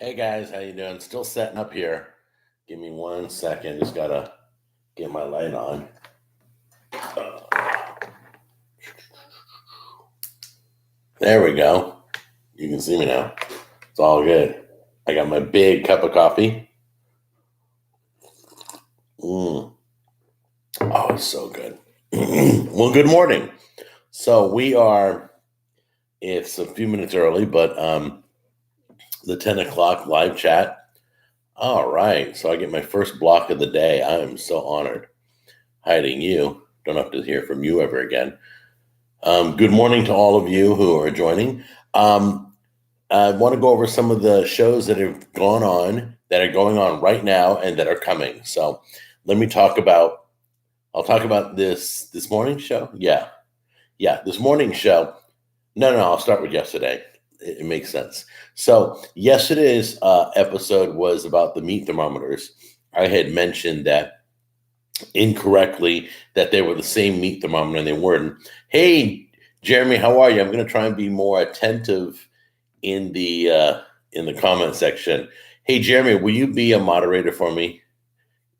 Hey guys, how you doing? Still setting up here. Give me 1 second. Just gotta get my light on. There we go. You can see me now. It's all good. I got my big cup of coffee. Oh, it's so good. Well, good morning. So it's a few minutes early, but the 10 o'clock live chat. All right. So I get my first block of the day. I am so honored. Hiding you. Don't have to hear from you ever again. Good morning to all of you who are joining. I want to go over some of the shows that have gone on, that are going on right now, and that are coming. So let me talk about. I'll talk about this morning show. Yeah, this morning show. No, I'll start with yesterday. It makes sense. So yesterday's episode was about the meat thermometers. I had mentioned that incorrectly that they were the same meat thermometer, and they weren't. Hey, Jeremy, how are you? I'm going to try and be more attentive in the comment section. Hey, Jeremy, will you be a moderator for me?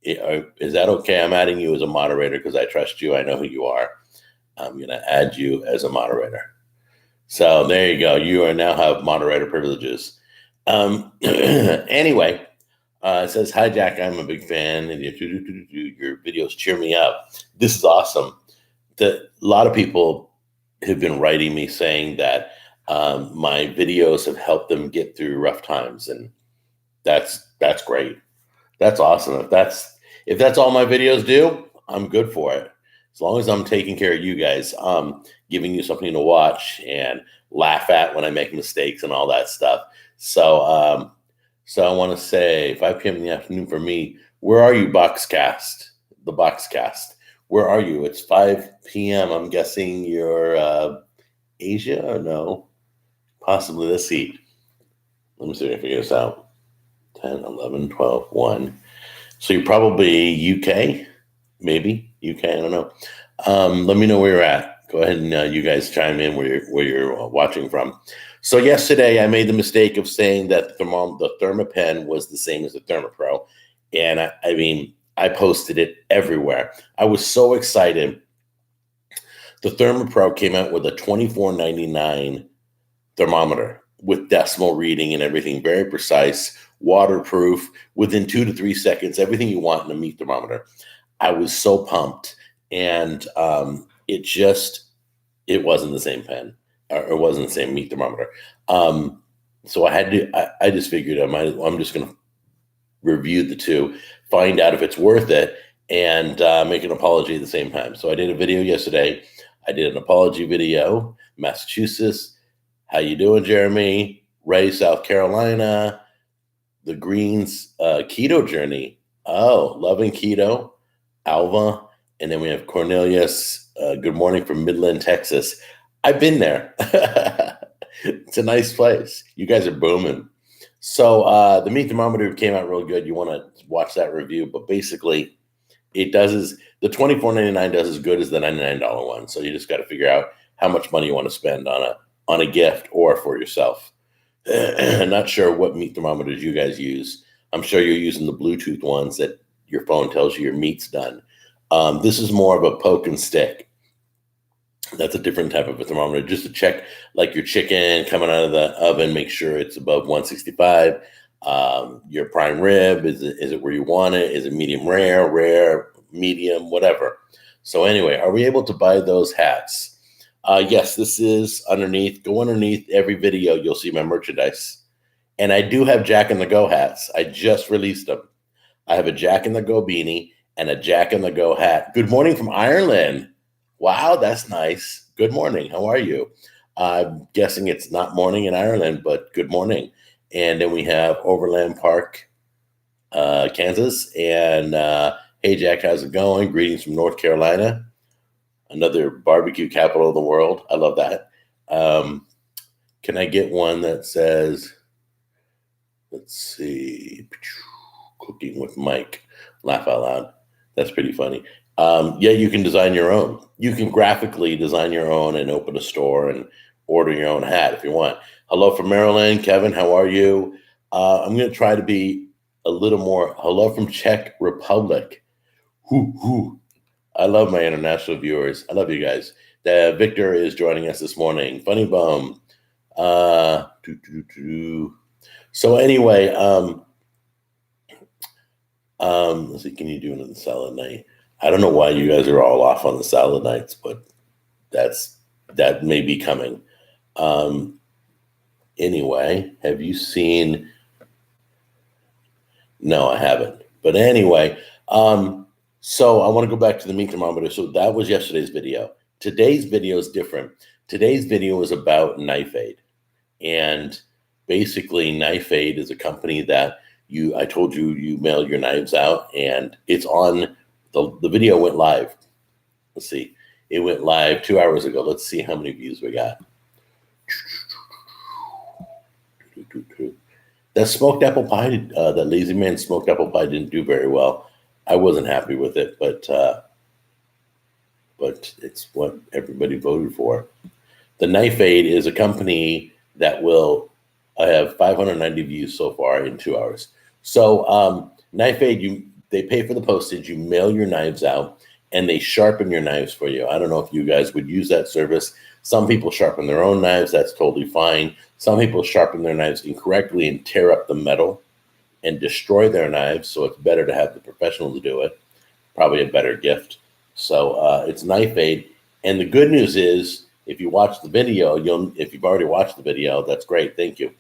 Is that okay? I'm adding you as a moderator because I trust you. I know who you are. I'm going to add you as a moderator. So there you go. You are now have moderator privileges. Anyway. It says, hi, Jack, I'm a big fan, and your videos cheer me up. This is awesome. A lot of people have been writing me saying that my videos have helped them get through rough times, and that's great. That's awesome. If that's all my videos do, I'm good for it. As long as I'm taking care of you guys, giving you something to watch and laugh at when I make mistakes and all that stuff. So I want to say 5 p.m. in the afternoon for me. Where are you, Boxcast? The Boxcast. Where are you? It's 5 p.m. I'm guessing you're Asia or no? Possibly. Let's see. Let me see if I can figure this out. 10, 11, 12, 1. So you're probably UK? Maybe. UK, I don't know. Let me know where you're at. Go ahead and you guys chime in where you're watching from. So yesterday I made the mistake of saying that the Thermapen was the same as the Thermopro. And I posted it everywhere. I was so excited. The Thermopro came out with a $24.99 thermometer with decimal reading and everything, very precise, waterproof, within 2 to 3 seconds, everything you want in a meat thermometer. I was so pumped. And it wasn't the same pen. Or it wasn't the same meat thermometer. So I just figured I'm just going to review the two, find out if it's worth it, and make an apology at the same time. So I did a video yesterday. I did an apology video. Massachusetts, how you doing, Jeremy? Ray, South Carolina. The Greens keto journey. Oh, loving keto. Alva. And then we have Cornelius. Good morning from Midland, Texas. I've been there. It's a nice place. You guys are booming. So the meat thermometer came out real good. You want to watch that review, but basically the $24.99 does as good as the $99 one. So you just got to figure out how much money you want to spend on a gift or for yourself. I'm not sure what meat thermometers you guys use. I'm sure you're using the Bluetooth ones that your phone tells you your meat's done. This is more of a poke and stick. That's a different type of a thermometer, just to check like your chicken coming out of the oven, make sure it's above 165. Your prime rib, is it where you want it? Is it medium rare, medium, whatever? So anyway, are we able to buy those hats? Yes, this is underneath. Go underneath every video. You'll see my merchandise. And I do have Jack in the Go hats. I just released them. I have a Jack in the Go beanie and a Jack in the Go hat. Good morning from Ireland. Wow, that's nice. Good morning. How are you? I'm guessing it's not morning in Ireland, but good morning. And then we have Overland Park, Kansas. And hey, Jack, how's it going? Greetings from North Carolina, another barbecue capital of the world. I love that. Can I get one that says, let's see, cooking with Mike? Laugh out loud. That's pretty funny. Yeah, you can design your own. You can graphically design your own and open a store and order your own hat if you want. Hello from Maryland. Kevin, how are you? I'm going to try to be a little more. Hello from Czech Republic. Whoo. I love my international viewers. I love you guys. Victor is joining us this morning. Funny Bum. So anyway, let's see, can you do another salad night? I don't know why you guys are all off on the salad nights, but that may be coming. Anyway, have you seen? No, I haven't. But anyway, so I want to go back to the meat thermometer. So that was yesterday's video. Today's video is different. Today's video is about Knife Aid. And basically, Knife Aid is a company that I told you mail your knives out, and it's on, the video went live. Let's see. It went live 2 hours ago. Let's see how many views we got. That smoked apple pie, that Lazy Man smoked apple pie didn't do very well. I wasn't happy with it, but it's what everybody voted for. The Knife Aid is a company that I have 590 views so far in 2 hours. So Knife Aid, they pay for the postage, you mail your knives out, and they sharpen your knives for you. I don't know if you guys would use that service. Some people sharpen their own knives. That's totally fine. Some people sharpen their knives incorrectly and tear up the metal and destroy their knives. So it's better to have the professionals do it. Probably a better gift. So it's Knife Aid. And the good news is, if you watch the video, if you've already watched the video, that's great. Thank you.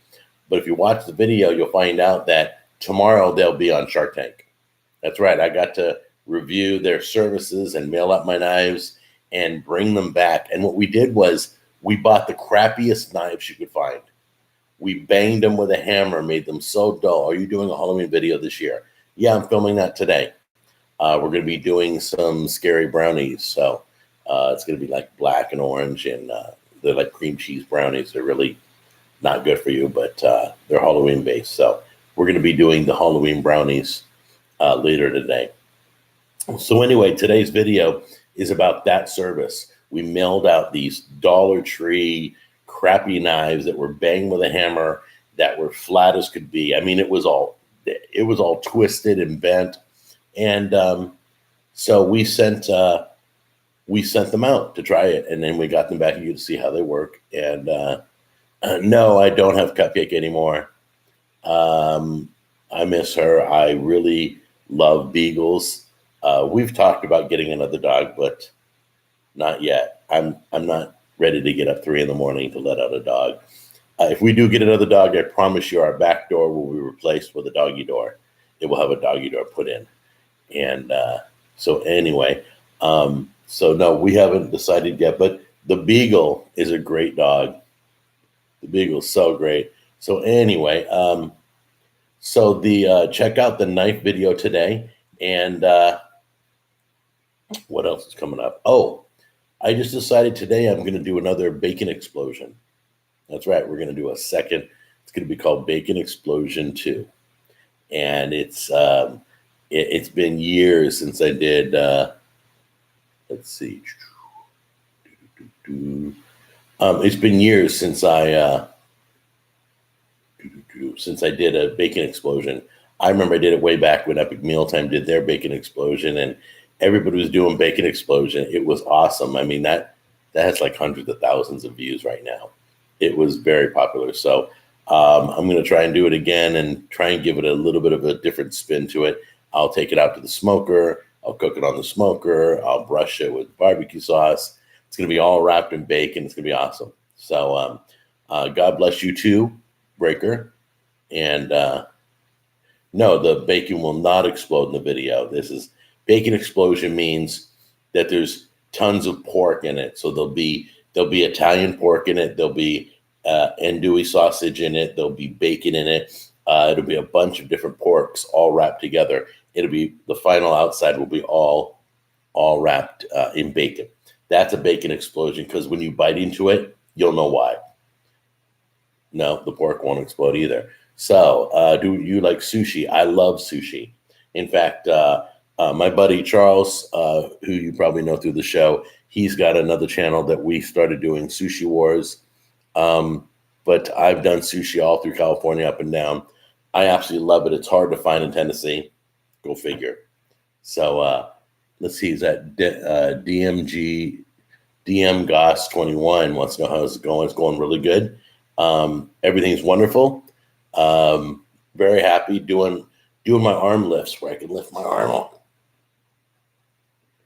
But if you watch the video, you'll find out that tomorrow they'll be on Shark Tank. That's right. I got to review their services and mail out my knives and bring them back. And what we did was we bought the crappiest knives you could find. We banged them with a hammer, made them so dull. Are you doing a Halloween video this year? Yeah, I'm filming that today. We're going to be doing some scary brownies. So it's going to be like black and orange, and they're like cream cheese brownies. They're really not good for you, but they're Halloween based. So we're going to be doing the Halloween brownies later today. So anyway, today's video is about that service. We mailed out these Dollar Tree crappy knives that were banged with a hammer, that were flat as could be. I mean, it was all twisted and bent. And so we sent them out to try it, and then we got them back to you to see how they work. And no, I don't have Cupcake anymore. I miss her. I really love beagles. We've talked about getting another dog, but not yet. I'm not ready to get up 3 a.m. to let out a dog. If we do get another dog, I promise you our back door will be replaced with a doggy door. It will have a doggy door put in. And so anyway, so no, we haven't decided yet, but the beagle is a great dog. The beagle's so great. So anyway, so check out the knife video today. And what else is coming up? Oh, I just decided today I'm going to do another bacon explosion. That's right. We're going to do a second. It's going to be called Bacon Explosion 2. And it's been years since I did, let's see. It's been years since I did a bacon explosion. I remember I did it way back when Epic Mealtime did their bacon explosion, and everybody was doing bacon explosion. It was awesome. I mean, that has like hundreds of thousands of views right now. It was very popular. So I'm going to try and do it again and try and give it a little bit of a different spin to it. I'll take it out to the smoker. I'll cook it on the smoker. I'll brush it with barbecue sauce. It's going to be all wrapped in bacon. It's going to be awesome. So God bless you too, Breaker. And no, the bacon will not explode in the video. Bacon explosion means that there's tons of pork in it. So there'll be Italian pork in it. There'll be andouille sausage in it. There'll be bacon in it. It'll be a bunch of different porks all wrapped together. It'll be, the final outside will be all wrapped in bacon. That's a bacon explosion, because when you bite into it, you'll know why. No, the pork won't explode either. So do you like sushi? I love sushi. In fact, my buddy Charles, who you probably know through the show, he's got another channel that we started doing Sushi Wars. But I've done sushi all through California, up and down. I absolutely love it. It's hard to find in Tennessee. Go figure. So let's see. Is that DMG DM Goss 21 wants to know how it's going. It's going really good. Everything's wonderful. Very happy doing my arm lifts where I can lift my arm up.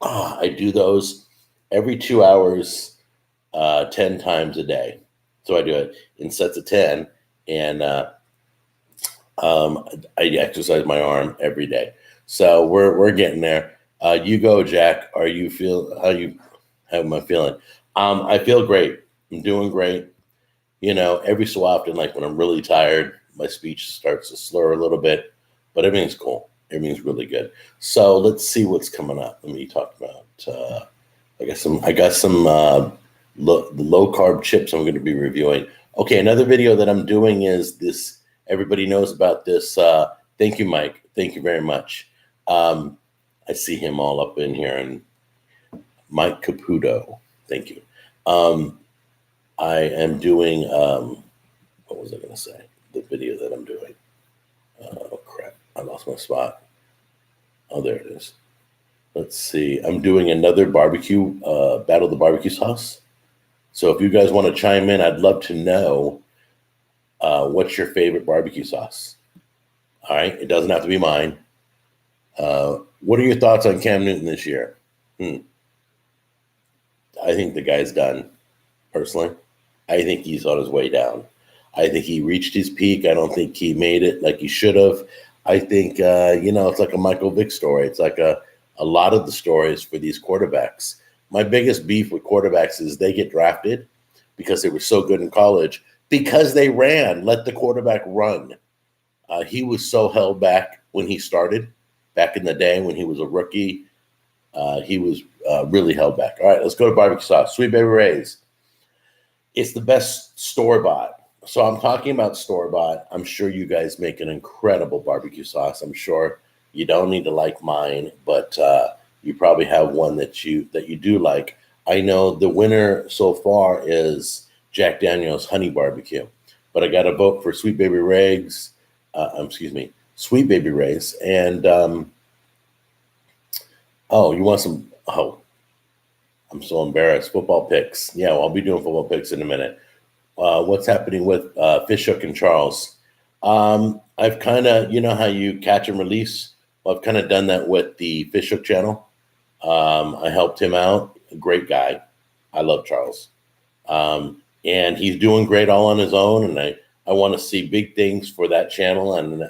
I do those every 2 hours, 10 times a day. So I do it in sets of 10, and I exercise my arm every day. So we're getting there. You go, Jack. How am I feeling? I feel great. I'm doing great. Every so often, like when I'm really tired, my speech starts to slur a little bit, but everything's cool. Everything's really good. So let's see what's coming up. Let me talk about. I got some low carb chips I'm going to be reviewing. Okay, another video that I'm doing is this. Everybody knows about this. Thank you, Mike. Thank you very much. I see him all up in here, and Mike Caputo. Thank you. I am doing. What was I going to say? The video that I'm doing. Oh crap! I lost my spot. Oh, there it is. Let's see. I'm doing another barbecue battle of the barbecue sauce. So if you guys want to chime in, I'd love to know what's your favorite barbecue sauce. All right, it doesn't have to be mine. What are your thoughts on Cam Newton this year? I think the guy's done. Personally, I think he's on his way down. I think he reached his peak. I don't think he made it like he should have. I think it's like a Michael Vick story. It's like a lot of the stories for these quarterbacks. My biggest beef with quarterbacks is they get drafted because they were so good in college because they ran. Let the quarterback run. He was so held back when he started back in the day when he was a rookie. He was really held back. All right, let's go to barbecue sauce. Sweet Baby Ray's. It's the best store-bought. So I'm talking about store-bought. I'm sure you guys make an incredible barbecue sauce. I'm sure you don't need to like mine, but you probably have one that you do like. I know the winner so far is Jack Daniel's Honey Barbecue, but I got a vote for Sweet Baby Ray's. Sweet Baby Ray's. And you want some? Oh, I'm so embarrassed. Football picks. Yeah, I'll be doing football picks in a minute. What's happening with Fish Hook and Charles? I've kind of, how you catch and release? Well, I've kind of done that with the Fish Hook channel. I helped him out. A great guy. I love Charles. And he's doing great all on his own. And I want to see big things for that channel. And,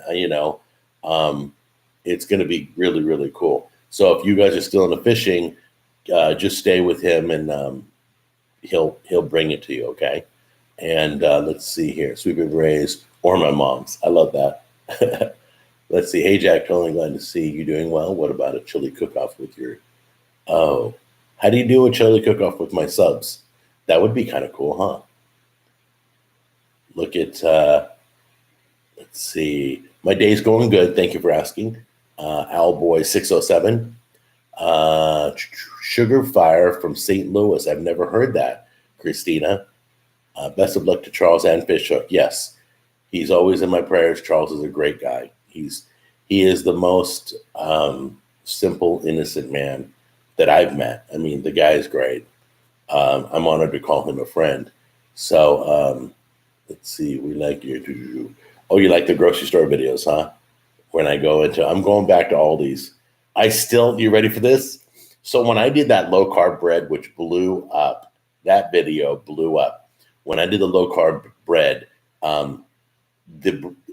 it's going to be really, really cool. So if you guys are still into fishing, just stay with him and he'll bring it to you, okay? And let's see here. Sweet Baby Ray's or my mom's. I love that. Let's see. Hey, Jack, totally glad to see you doing well. What about a chili cook-off with your... Oh, how do you do a chili cook-off with my subs? That would be kind of cool, huh? Look at... let's see. My day's going good. Thank you for asking. Owlboy607. Sugar Fire from St. Louis. I've never heard that, Christina. Best of luck to Charles and Fish Hook. Yes, he's always in my prayers. Charles is a great guy. He is the most simple, innocent man that I've met. I mean, the guy is great. I'm honored to call him a friend. So let's see. We like your... Oh, you like the grocery store videos, huh? When I go into... I'm going back to Aldi's. You ready for this? So when I did that low carb bread, which blew up, that video blew up. When I did the low carb bread,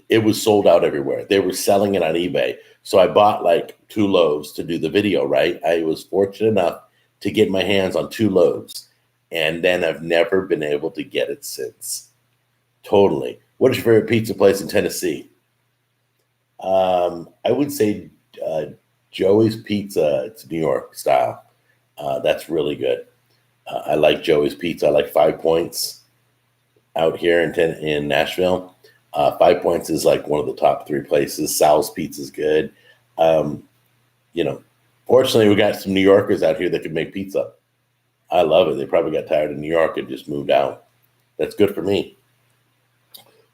it was sold out everywhere. They were selling it on eBay. So I bought like 2 loaves to do the video, right? I was fortunate enough to get my hands on 2 loaves. And then I've never been able to get it since. Totally. What is your favorite pizza place in Tennessee? I would say Joey's Pizza. It's New York style. That's really good. I like Joey's Pizza. I like 5 Points out here in Nashville. 5 Points is like one of the top 3 places. Sal's Pizza is good. Fortunately, we got some New Yorkers out here that can make pizza. I love it. They probably got tired of New York and just moved out. That's good for me.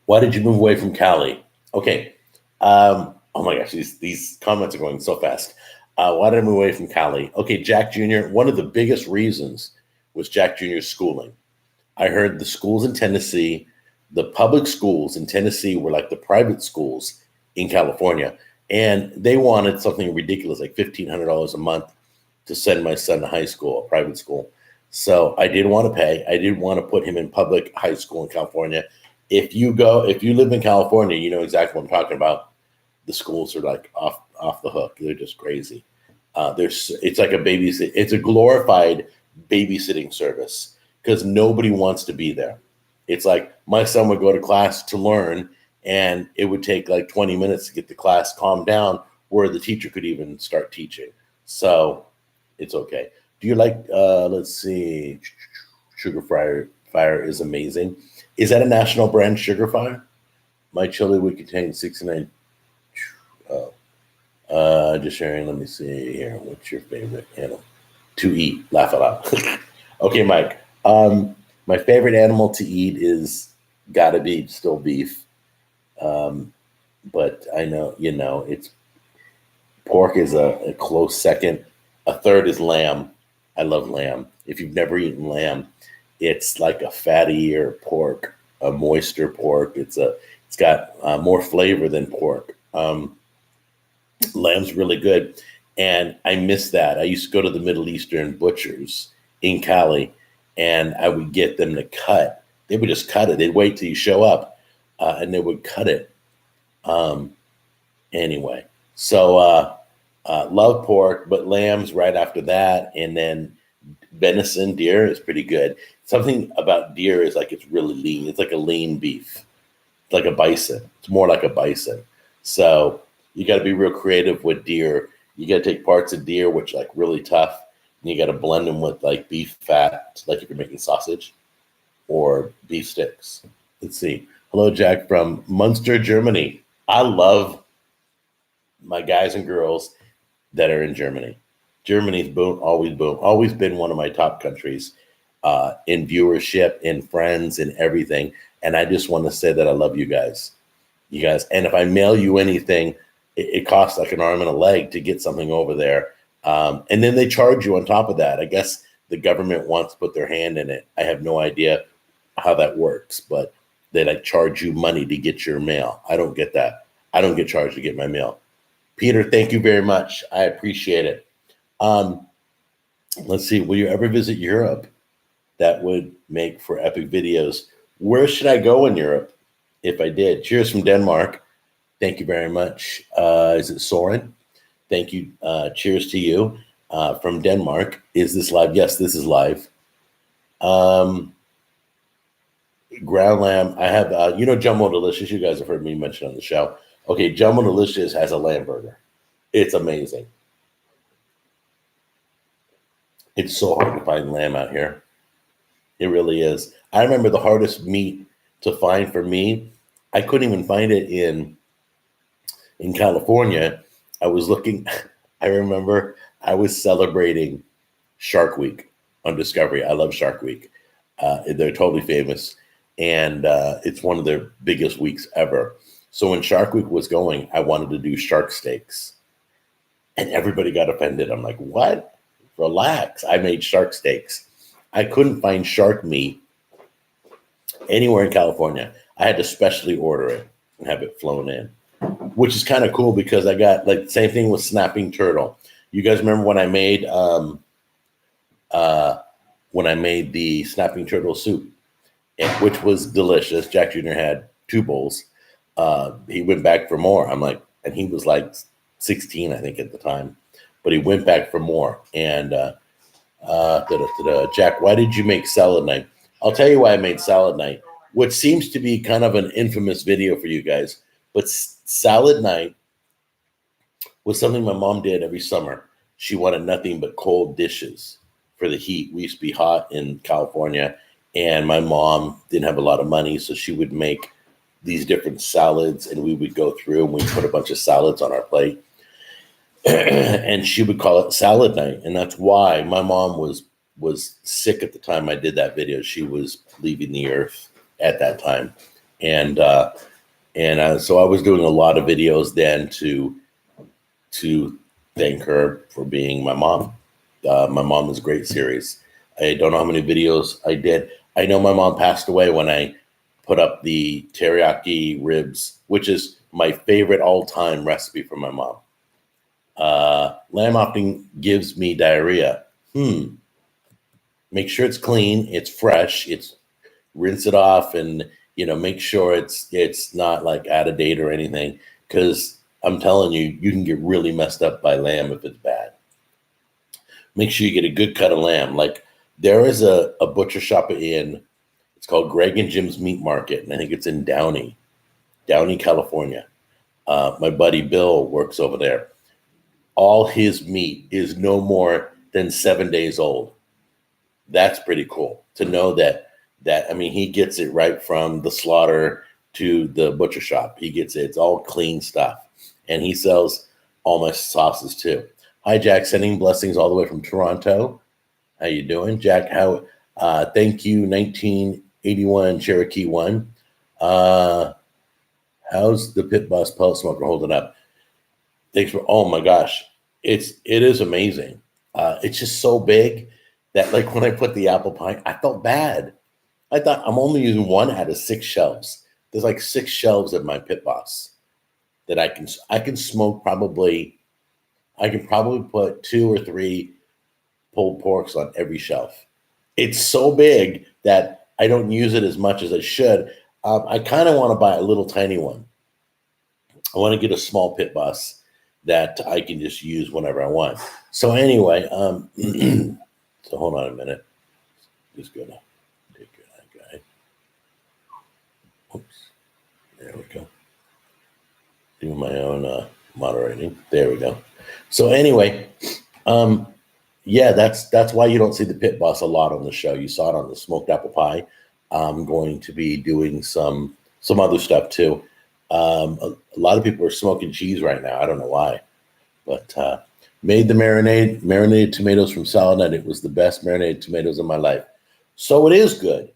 Why did you move away from Cali? Okay, Oh my gosh, these comments are going so fast. Why did I move away from Cali? Okay, Jack Jr., one of the biggest reasons was Jack Jr.'s schooling. I heard the schools in Tennessee, the public schools in Tennessee were like the private schools in California. And they wanted something ridiculous, like $1,500 a month to send my son to high school, a private school. So I didn't want to pay. I didn't want to put him in public high school in California. If you live in California, you know exactly what I'm talking about. The schools are like off the hook. They're just crazy. It's like it's a glorified babysitting service because nobody wants to be there. It's like my son would go to class to learn, and it would take like 20 minutes to get the class calmed down where the teacher could even start teaching. So it's okay. Do you like, let's see, Sugar Fire is amazing. Is that a national brand, Sugar Fire? My chili would contain 69. Just sharing. Let me see here. What's your favorite animal to eat? Laugh it out. Okay, Mike. My favorite animal to eat is gotta be still beef. But I know, it's pork is a close second. A third is lamb. I love lamb. If you've never eaten lamb, it's like a fattier pork, a moister pork. It's got more flavor than pork. Lamb's really good, and I miss that. I used to go to the Middle Eastern butchers in Cali, and I would get them to cut. They would just cut it. They'd wait till you show up, and they would cut it. Anyway, so love pork, but lamb's right after that, and then venison, deer is pretty good. Something about deer is like it's really lean. It's like a lean beef. It's like a bison. It's more like a bison. So you got to be real creative with deer. You got to take parts of deer, which are like really tough, and you got to blend them with like beef fat, like if you're making sausage or beef sticks. Let's see. Hello, Jack from Munster, Germany. I love my guys and girls that are in Germany. Germany's always been one of my top countries in viewership, in friends, in everything. And I just want to say that I love you guys. And if I mail you anything, it costs like an arm and a leg to get something over there. And then they charge you on top of that. I guess the government wants to put their hand in it. I have no idea how that works, but they like charge you money to get your mail. I don't get that. I don't get charged to get my mail. Peter, thank you very much. I appreciate it. Let's see. Will you ever visit Europe? That would make for epic videos. Where should I go in Europe if I did? Cheers from Denmark. Thank you very much. Is it Soren? Thank you. Cheers to you from Denmark. Is this live? Yes, this is live. Ground lamb. I have, Jumbo Delicious. You guys have heard me mention on the show. Okay, Jumbo Delicious has a lamb burger. It's amazing. It's so hard to find lamb out here. It really is. I remember the hardest meat to find for me. I couldn't even find it in California. I was looking. I remember I was celebrating Shark Week on Discovery. I love Shark Week. They're totally famous, and it's one of their biggest weeks ever. So when Shark Week was going, I wanted to do shark steaks, and everybody got offended. I'm like, what? Relax. I made shark steaks. I couldn't find shark meat anywhere in California. I had to specially order it and have it flown in, which is kind of cool because I got like same thing with snapping turtle. You guys remember when I made the snapping turtle soup, which was delicious. Jack Jr. had 2 bowls. He went back for more. I'm like, and he was like 16, I think, at the time, but he went back for more. And Jack, why did you make salad night? I'll tell you why I made salad night, which seems to be kind of an infamous video for you guys. But salad night was something my mom did every summer. She wanted nothing but cold dishes for the heat. We used to be hot in California, and my mom didn't have a lot of money, so she would make these different salads, and we would go through and we put a bunch of salads on our plate. And she would call it salad night. And that's why my mom was sick at the time I did that video. She was leaving the earth at that time. And And so I was doing a lot of videos then to thank her for being my mom. My mom is a great series. I don't know how many videos I did. I know my mom passed away when I put up the teriyaki ribs, which is my favorite all-time recipe from my mom. Lamb often gives me diarrhea. Make sure it's clean, it's fresh, it's rinse it off, and make sure it's not like out of date or anything. Because I'm telling you, you can get really messed up by lamb if it's bad. Make sure you get a good cut of lamb. Like there is a butcher shop it's called Greg and Jim's Meat Market, and I think it's in Downey, California. My buddy Bill works over there. All his meat is no more than 7 days old. That's pretty cool to know that I mean, he gets it right from the slaughter to the butcher shop. He gets it. It's all clean stuff. And he sells all my sauces too. Hi, Jack. Sending blessings all the way from Toronto. How you doing, Jack? Thank you, 1981 Cherokee 1. How's the Pit Boss pellet smoker holding up? Thanks for, oh my gosh. It is amazing. It's just so big that like when I put the apple pie, I felt bad. I thought I'm only using one out of 6 shelves. There's like 6 shelves of my Pit Boss that I can smoke probably. I can probably put 2 or 3 pulled porks on every shelf. It's so big that I don't use it as much as I should. I kind of want to buy a little tiny one. I want to get a small Pit Boss that I can just use whenever I want. So anyway, so hold on a minute. Just gonna take care of that guy. Oops. There we go. Do my own moderating. There we go. So anyway, yeah, that's why you don't see the Pit Boss a lot on the show. You saw it on the smoked apple pie. I'm going to be doing some other stuff too. A lot of people are smoking cheese right now. I don't know why, but made the marinated tomatoes from salad nut. It was the best marinated tomatoes in my life. So it is good.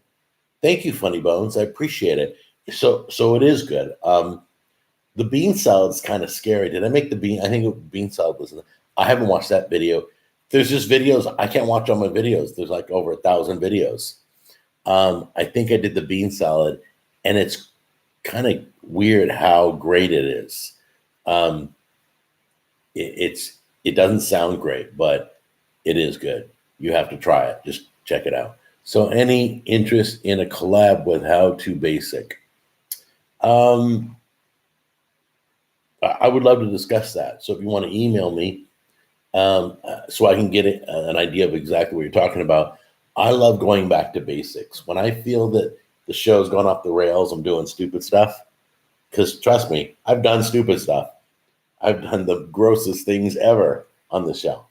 Thank you, Funny Bones. I appreciate it. So it is good. The bean salad's kind of scary. Did I make the bean? I think bean salad was. I haven't watched that video. There's just videos. I can't watch all my videos. There's like over 1,000 videos. I think I did the bean salad, and it's kind of weird how great it is. It doesn't sound great, but it is good. You have to try it. Just check it out. So any interest in a collab with How to Basic? I would love to discuss that. So if you want to email me, so I can get an idea of exactly what you're talking about. I love going back to basics. When I feel that the show's gone off the rails, I'm doing stupid stuff. Because trust me, I've done stupid stuff. I've done the grossest things ever on the show.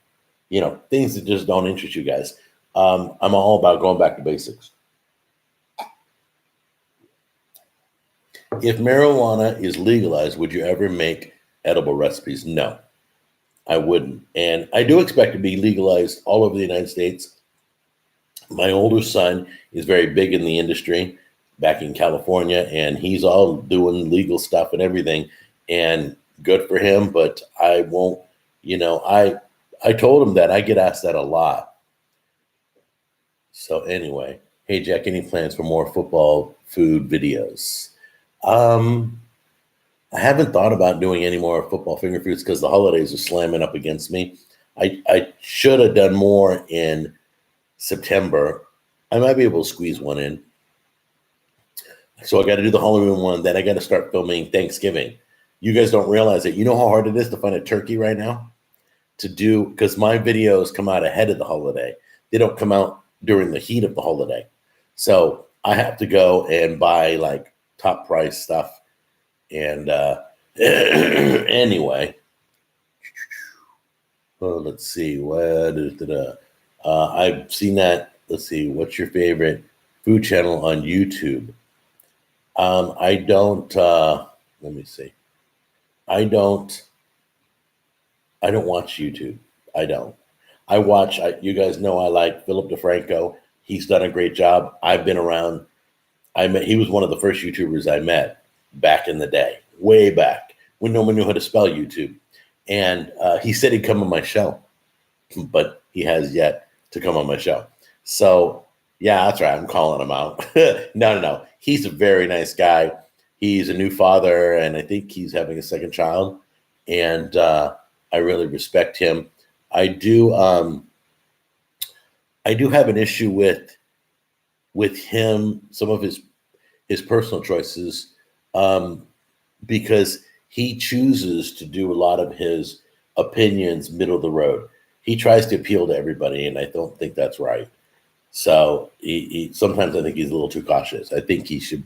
Things that just don't interest you guys. I'm all about going back to basics. If marijuana is legalized, would you ever make edible recipes? No, I wouldn't. And I do expect to be legalized all over the United States. My older son is very big in the industry back in California, and he's all doing legal stuff and everything, and good for him. But I won't, I told him that. I get asked that a lot. So anyway, hey, Jack, any plans for more football food videos? I haven't thought about doing any more football finger foods because the holidays are slamming up against me. I should have done more in September. I might be able to squeeze one in. So I got to do the Halloween one. Then I got to start filming Thanksgiving. You guys don't realize it. You know how hard it is to find a turkey right now? To do, because my videos come out ahead of the holiday. They don't come out during the heat of the holiday. So I have to go and buy like top price stuff. And anyway, let's see. I've seen that. Let's see. What's your favorite food channel on YouTube? I don't. Let me see. I don't watch YouTube. I don't. I watch. You guys know I like Philip DeFranco. He's done a great job. I've been around. He was one of the first YouTubers I met. back in the day, way back when no one knew how to spell YouTube. And he said he'd come on my show, but he has yet to come on my show. So yeah, that's right. I'm calling him out. No. He's a very nice guy. He's a new father, and I think he's having a second child. And I really respect him. I do. I do have an issue with him, some of his personal choices, because he chooses to do a lot of his opinions middle of the road. He tries to appeal to everybody, and I don't think that's right. So sometimes I think he's a little too cautious. I think he should,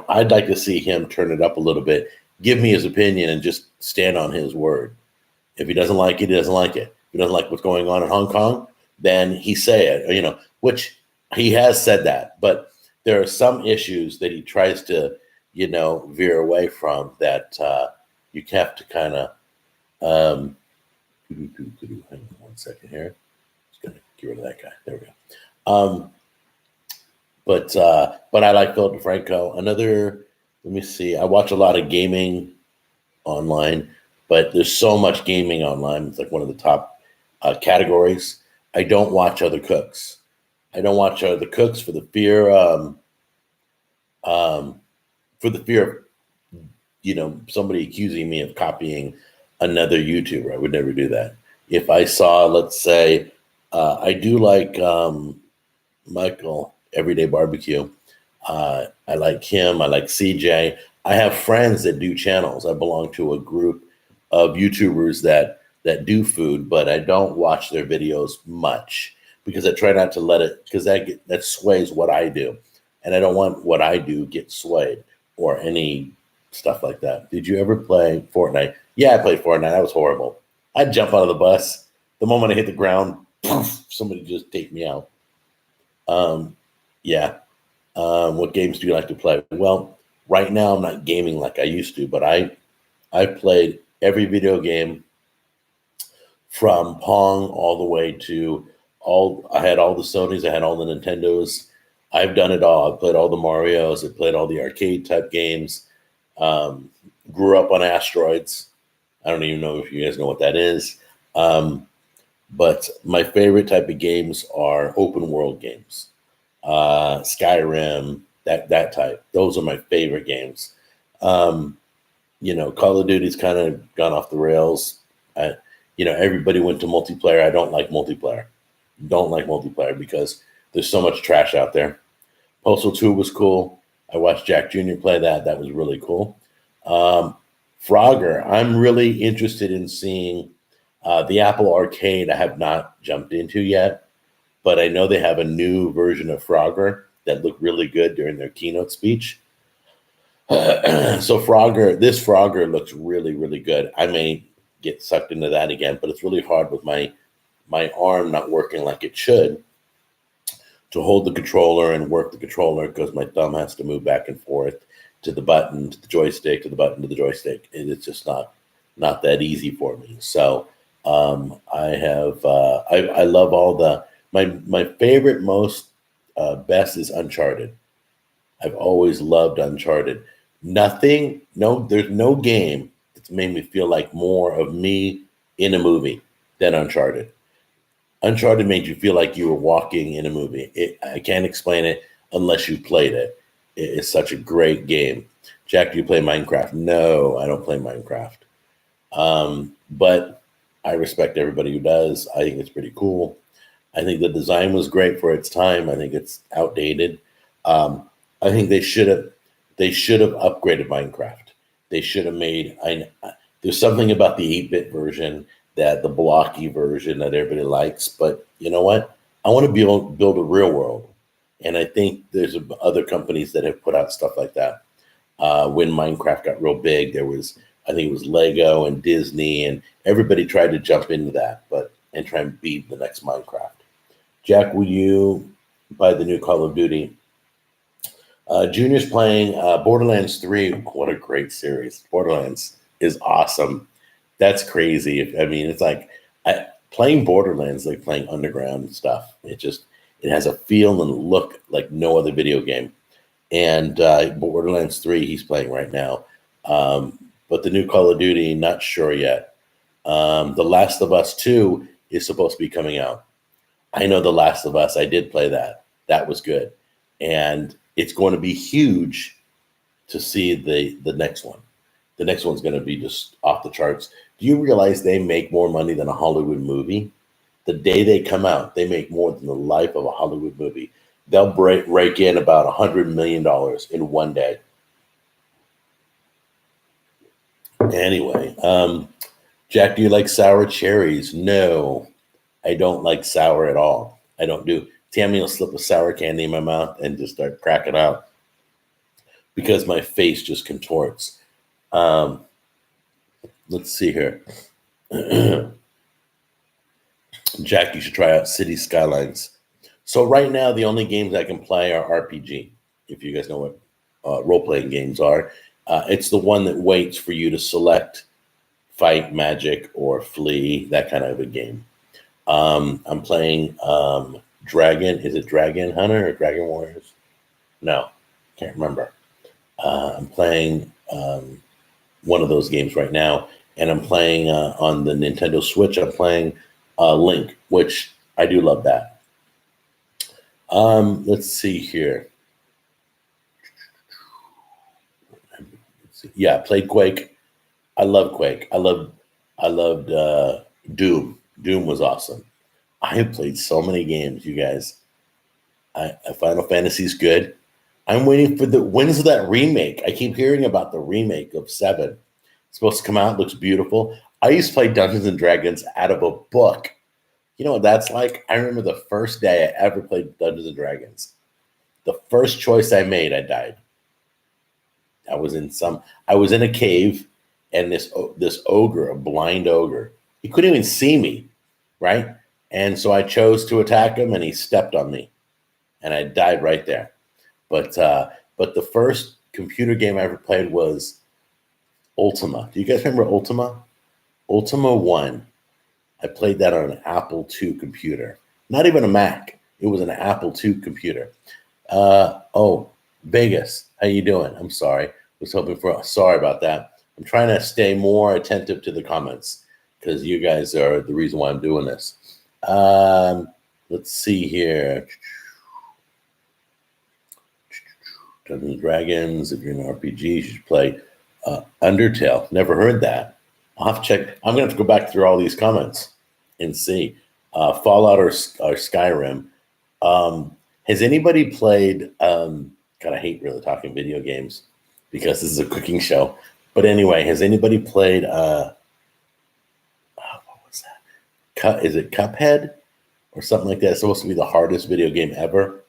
I'd like to see him turn it up a little bit, give me his opinion, and just stand on his word. If he doesn't like it, he doesn't like it. If he doesn't like what's going on in Hong Kong, then he say it, which he has said that. But there are some issues that he tries to, veer away from that you have to kind of, hang on one second here. Just going to get rid of that guy. There we go. But I like Philip DeFranco. Let me see. I watch a lot of gaming online, but there's so much gaming online. It's like one of the top categories. I don't watch other cooks. I don't watch other cooks for the fear of somebody accusing me of copying another YouTuber. I would never do that. If I saw, let's say, I do like Michael Everyday Barbecue. I like him. I like CJ. I have friends that do channels. I belong to a group of YouTubers that do food, but I don't watch their videos much because I try not to let it, because that sways what I do, and I don't want what I do get swayed or any stuff like that. Did you ever play Fortnite? Yeah, I played Fortnite. That was horrible. I'd jump out of the bus. The moment I hit the ground, poof, somebody just take me out. Yeah. What games do you like to play? Well, right now I'm not gaming like I used to, but I played every video game from Pong all the way to I had all the Sonys, I had all the Nintendos. I've done it all. I played all the Marios. I played all the arcade type games. Grew up on Asteroids. I don't even know if you guys know what that is. But my favorite type of games are open world games. Skyrim, that type. Those are my favorite games. Call of Duty's kind of gone off the rails. Everybody went to multiplayer. I don't like multiplayer. Don't like multiplayer because there's so much trash out there. Postal 2 was cool. I watched Jack Jr. play that. That was really cool. Frogger, I'm really interested in seeing the Apple Arcade. I have not jumped into yet, but I know they have a new version of Frogger that looked really good during their keynote speech. So this Frogger looks really, really good. I may get sucked into that again, but it's really hard with my arm not working like it should to hold the controller and work the controller, because my thumb has to move back and forth to the button, to the joystick, to the button, to the joystick. And it's just not that easy for me. So I love all my favorite, most best is Uncharted. I've always loved Uncharted. There's no game that's made me feel like more of me in a movie than Uncharted. Uncharted made you feel like you were walking in a movie. I can't explain it unless you played it. It's such a great game. Jack, do you play Minecraft? No, I don't play Minecraft. But I respect everybody who does. I think it's pretty cool. I think the design was great for its time. I think it's outdated. I think they should have upgraded Minecraft. They should have made. There's something about the 8-bit version, that the blocky version that everybody likes. But you know what? I want to build a real world, and I think there's other companies that have put out stuff like that. When Minecraft got real big, I think it was Lego and Disney, and everybody tried to jump into that, and try and beat the next Minecraft. Jack, will you buy the new Call of Duty? Junior's playing Borderlands 3. What a great series. Borderlands is awesome. That's crazy. It's like playing Borderlands, like playing underground stuff. It has a feel and look like no other video game. and Borderlands 3 he's playing right now. But the new Call of Duty, not sure yet. The Last of Us 2 is supposed to be coming out. I know The Last of Us. I did play that. That was good. And it's going to be huge to see the next one. The next one's going to be just off the charts. Do you realize they make more money than a Hollywood movie? The day they come out, they make more than the life of a Hollywood movie. They'll rake in about $100 million in one day. Anyway, Jack, do you like sour cherries? No, I don't like sour at all. I don't do. Tammy will slip a sour candy in my mouth and just start cracking out because my face just contorts. Let's see here. Jack, you should try out City Skylines. So right now, the only games I can play are RPG. If you guys know what role-playing games are, it's the one that waits for you to select fight, magic, or flee, that kind of a game. I'm playing Dragon. Is it Dragon Hunter or Dragon Warriors? No, can't remember. I'm playing one of those games right now, and I'm playing on the Nintendo Switch. I'm playing Link, which I do love that. Let's see here. Yeah, played Quake. I love Quake. I loved Doom. Doom was awesome. I have played so many games, you guys. Final Fantasy's good. I'm waiting for when's that remake? I keep hearing about the remake of 7. It's supposed to come out, looks beautiful. I used to play Dungeons and Dragons out of a book. You know what that's like? I remember the first day I ever played Dungeons and Dragons. The first choice I made, I died. I was in a cave, and this ogre, a blind ogre, he couldn't even see me, right? And so I chose to attack him, and he stepped on me, and I died right there. But the first computer game I ever played was Ultima. Do you guys remember Ultima? Ultima 1. I played that on an Apple II computer. Not even a Mac. It was an Apple II computer. Vegas, how you doing? I'm sorry. Sorry about that. I'm trying to stay more attentive to the comments because you guys are the reason why I'm doing this. Let's see here. Dungeons and Dragons. If you're an RPG, you should play Undertale. Never heard that. I'll have to check. I'm going to have to go back through all these comments and see. Fallout or Skyrim. Has anybody played? God, I hate really talking video games because this is a cooking show. But anyway, has anybody played? What was that? Is it Cuphead or something like that? It's supposed to be the hardest video game ever.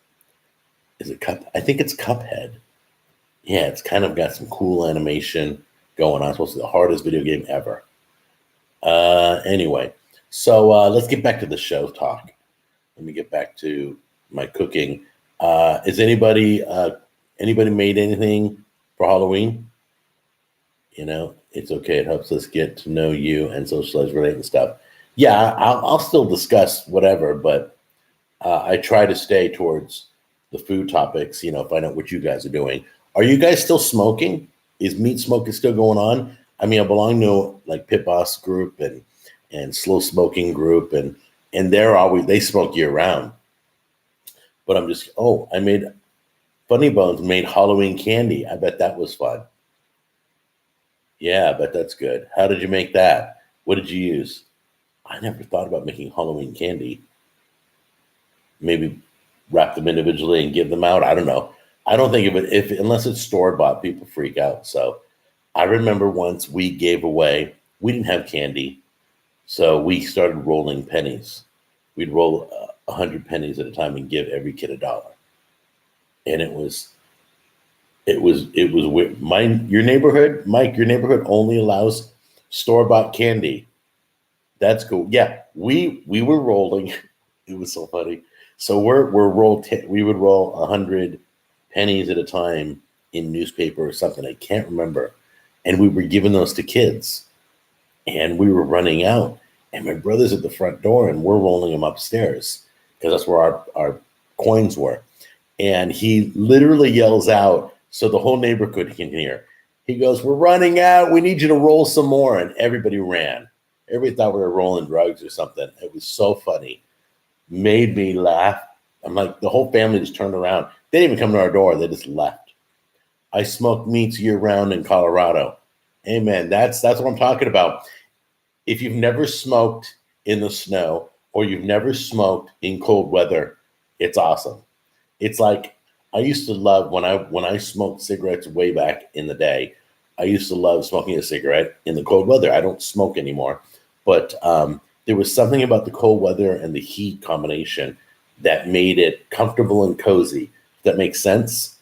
Is it Cup? I think it's Cuphead. Yeah, it's kind of got some cool animation going on. It's supposed to be the hardest video game ever. Anyway, so let's get back to the show talk. Let me get back to my cooking. Is anybody made anything for Halloween? You know, it's okay. It helps us get to know you and socialize, relate, and stuff. Yeah, I'll still discuss whatever, but I try to stay towards the food topics. You know, find out what you guys are doing. Are you guys still smoking? Is meat smoking still going on? I mean, I belong to like Pit Boss group and slow smoking group, and they smoke year round. But I made Funny Bones made Halloween candy. I bet that was fun. Yeah, I bet that's good. How did you make that? What did you use? I never thought about making Halloween candy. Maybe wrap them individually and give them out. I don't know. I don't think of it unless it's store bought, people freak out. So I remember once we gave away, we didn't have candy. So we started rolling pennies. We'd roll 100 pennies at a time and give every kid $1. And it was weird. Your neighborhood, Mike, your neighborhood only allows store-bought candy. That's cool. Yeah, we were rolling. It was so funny. So we would roll 100 pennies at a time in newspaper or something. I can't remember. And we were giving those to kids. And we were running out. And my brother's at the front door and we're rolling them upstairs because that's where our coins were. And he literally yells out so the whole neighborhood can hear. He goes, "We're running out. We need you to roll some more." And everybody ran. Everybody thought we were rolling drugs or something. It was so funny. Made me laugh. I'm like, the whole family just turned around. They didn't even come to our door. They just left. I smoke meats year round in Colorado. Amen. That's what I'm talking about. If you've never smoked in the snow or you've never smoked in cold weather, it's awesome. It's like I used to love when I smoked cigarettes way back in the day. I used to love smoking a cigarette in the cold weather. I don't smoke anymore, but there was something about the cold weather and the heat combination that made it comfortable and cozy. If that makes sense.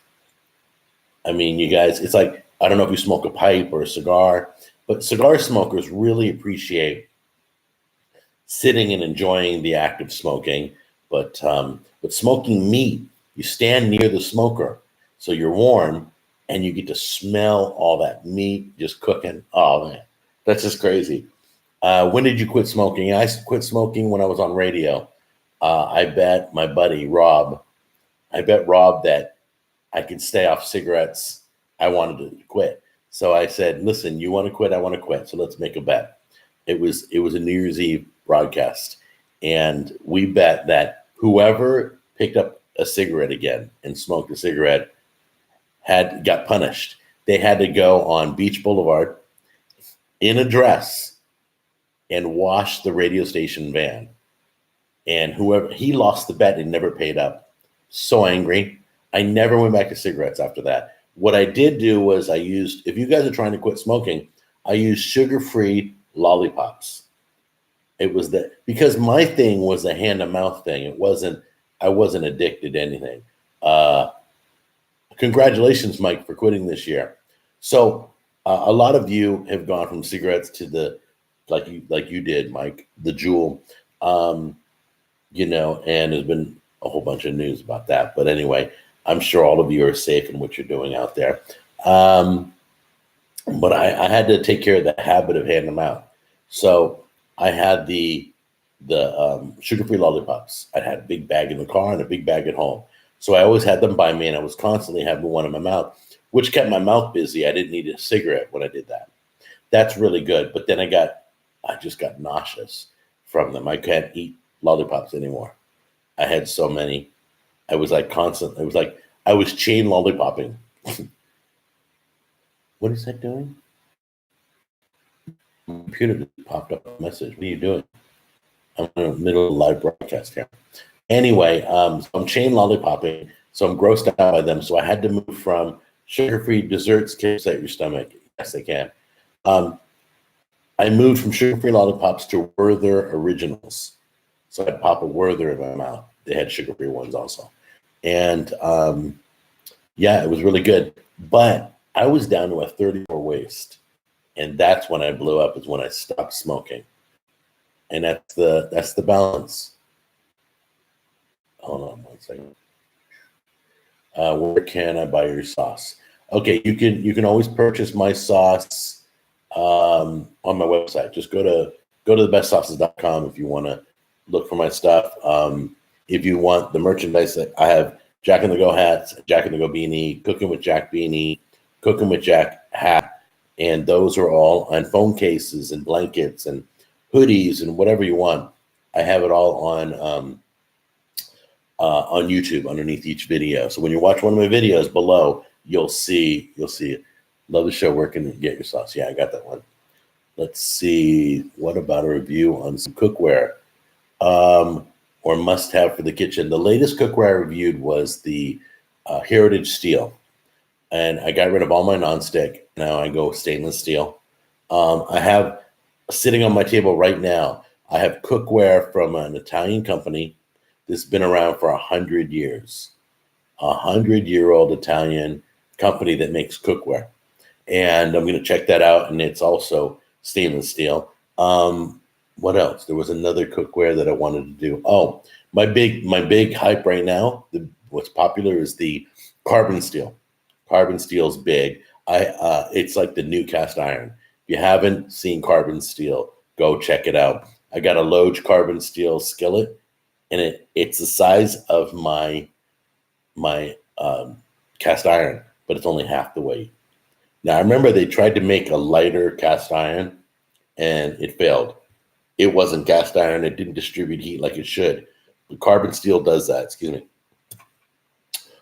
I mean, you guys, it's like, I don't know if you smoke a pipe or a cigar, but cigar smokers really appreciate sitting and enjoying the act of smoking. But smoking meat, you stand near the smoker, so you're warm, and you get to smell all that meat just cooking. Oh man, that's just crazy. When did you quit smoking? I quit smoking when I was on radio. I bet my buddy Rob, that I could stay off cigarettes. I wanted to quit. So I said, "Listen, you want to quit? I want to quit. So let's make a bet." It was a New Year's Eve broadcast, and we bet that whoever picked up a cigarette again and smoked a cigarette got punished. They had to go on Beach Boulevard in a dress and wash the radio station van. And whoever he lost the bet and never paid up. So angry. I never went back to cigarettes after that. What I did do was if you guys are trying to quit smoking, I used sugar-free lollipops. It was because my thing was a hand to mouth thing. I wasn't addicted to anything. Congratulations, Mike, for quitting this year. So a lot of you have gone from cigarettes to like you did, Mike, the Juul, and there's been a whole bunch of news about that. But anyway, I'm sure all of you are safe in what you're doing out there. But I had to take care of the habit of hand to mouth. So I had the sugar-free lollipops. I had a big bag in the car and a big bag at home. So I always had them by me, and I was constantly having one in my mouth, which kept my mouth busy. I didn't need a cigarette when I did that. That's really good. But then I just got nauseous from them. I can't eat lollipops anymore. I had so many. I was like constant. It was like I was chain lollipopping. What is that doing? My computer just popped up a message. What are you doing? I'm in the middle of a live broadcast here. Anyway, so I'm chain lollipopping, so I'm grossed out by them. So I had to move from sugar-free desserts. Can upset your stomach? Yes, they can. I moved from sugar-free lollipops to Werther Originals. So I'd pop a Werther in my mouth. They had sugar-free ones also. And yeah, it was really good. But I was down to a 34 waist. And that's when I blew up, is when I stopped smoking. And that's the balance. Hold on one second. Where can I buy your sauce? Okay, you can always purchase my sauce on my website. Just go to thebestsauces.com if you want to look for my stuff. If you want the merchandise, I have Jack and the Go hats, Jack and the Go beanie, Cooking with Jack beanie, Cooking with Jack hat, and those are all on phone cases and blankets and hoodies and whatever you want. I have it all on YouTube underneath each video. So when you watch one of my videos below, you'll see it. Love the show. Where can you get your sauce? Yeah, I got that one. Let's see. What about a review on some cookware or must have for the kitchen? The latest cookware I reviewed was the Heritage Steel. And I got rid of all my nonstick. Now I go stainless steel. I have sitting on my table right now, I have cookware from an Italian company that's been around for 100 years. 100-year-old Italian company that makes cookware. And I'm going to check that out. And it's also stainless steel. What else? There was another cookware that I wanted to do. Oh, my big hype right now, what's popular is the carbon steel. Carbon steel's big. It's like the new cast iron. If you haven't seen carbon steel, go check it out. I got a Loge carbon steel skillet, and it's the size of my my cast iron, but it's only half the weight. Now I remember they tried to make a lighter cast iron, and it failed. It wasn't cast iron; it didn't distribute heat like it should. But carbon steel does that. Excuse me.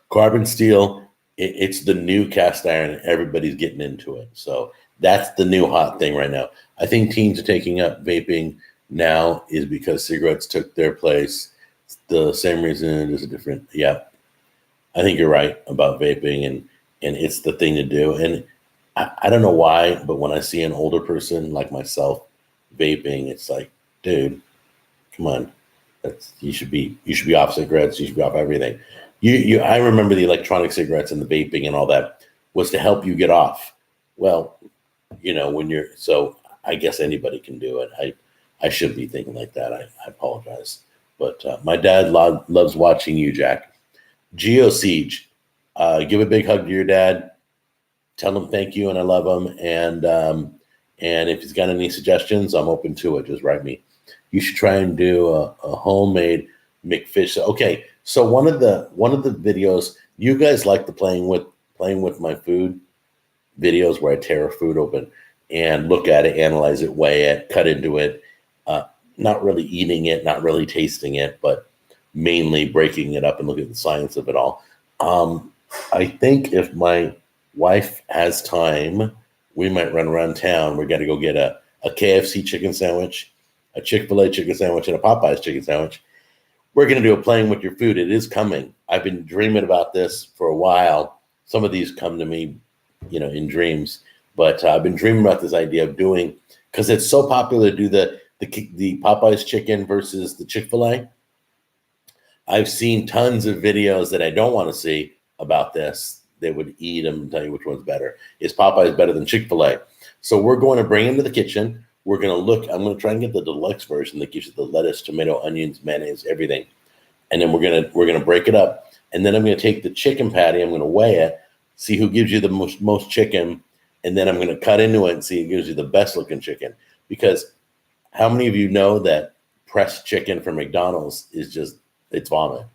Carbon steel, it's the new cast iron, and everybody's getting into it. So that's the new hot thing right now. I think teens are taking up vaping now is because cigarettes took their place. It's the same reason, just a different. Yeah, I think you're right about vaping, and it's the thing to do. And I don't know why, but when I see an older person like myself vaping, it's like, dude, come on, you should be off cigarettes. You should be off everything. I remember the electronic cigarettes and the vaping and all that was to help you get off. Well, when you're so I guess anybody can do it. I should be thinking like that. I apologize, but my dad loves watching you, Jack. Geo Siege, give a big hug to your dad. Tell him thank you and I love him. And if he's got any suggestions, I'm open to it. Just write me. You should try and do a homemade McFish. Okay, so one of the videos you guys like the playing with my food videos where I tear a food open and look at it, analyze it, weigh it, cut into it. Uh, Not really eating it, not really tasting it, but mainly breaking it up and looking at the science of it all. Um, I think if my wife has time, we might run around town. We got to go get a KFC chicken sandwich, a Chick-fil-A chicken sandwich, and a Popeyes chicken sandwich. We're going to do a playing with your food. It is coming. I've been dreaming about this for a while. Some of these come to me, in dreams, but I've been dreaming about this idea of doing because it's so popular to do the Popeyes chicken versus the Chick-fil-A. I've seen tons of videos that I don't want to see about this. They would eat them and tell you which one's better. Is Popeyes better than Chick-fil-A? So we're going to bring them to the kitchen. We're going to look. I'm going to try and get the deluxe version that gives you the lettuce, tomato, onions, mayonnaise, everything. And then we're gonna break it up. And then I'm going to take the chicken patty. I'm going to weigh it, see who gives you the most chicken, and then I'm going to cut into it and see who gives you the best looking chicken. Because how many of you know that pressed chicken from McDonald's is just it's vomit?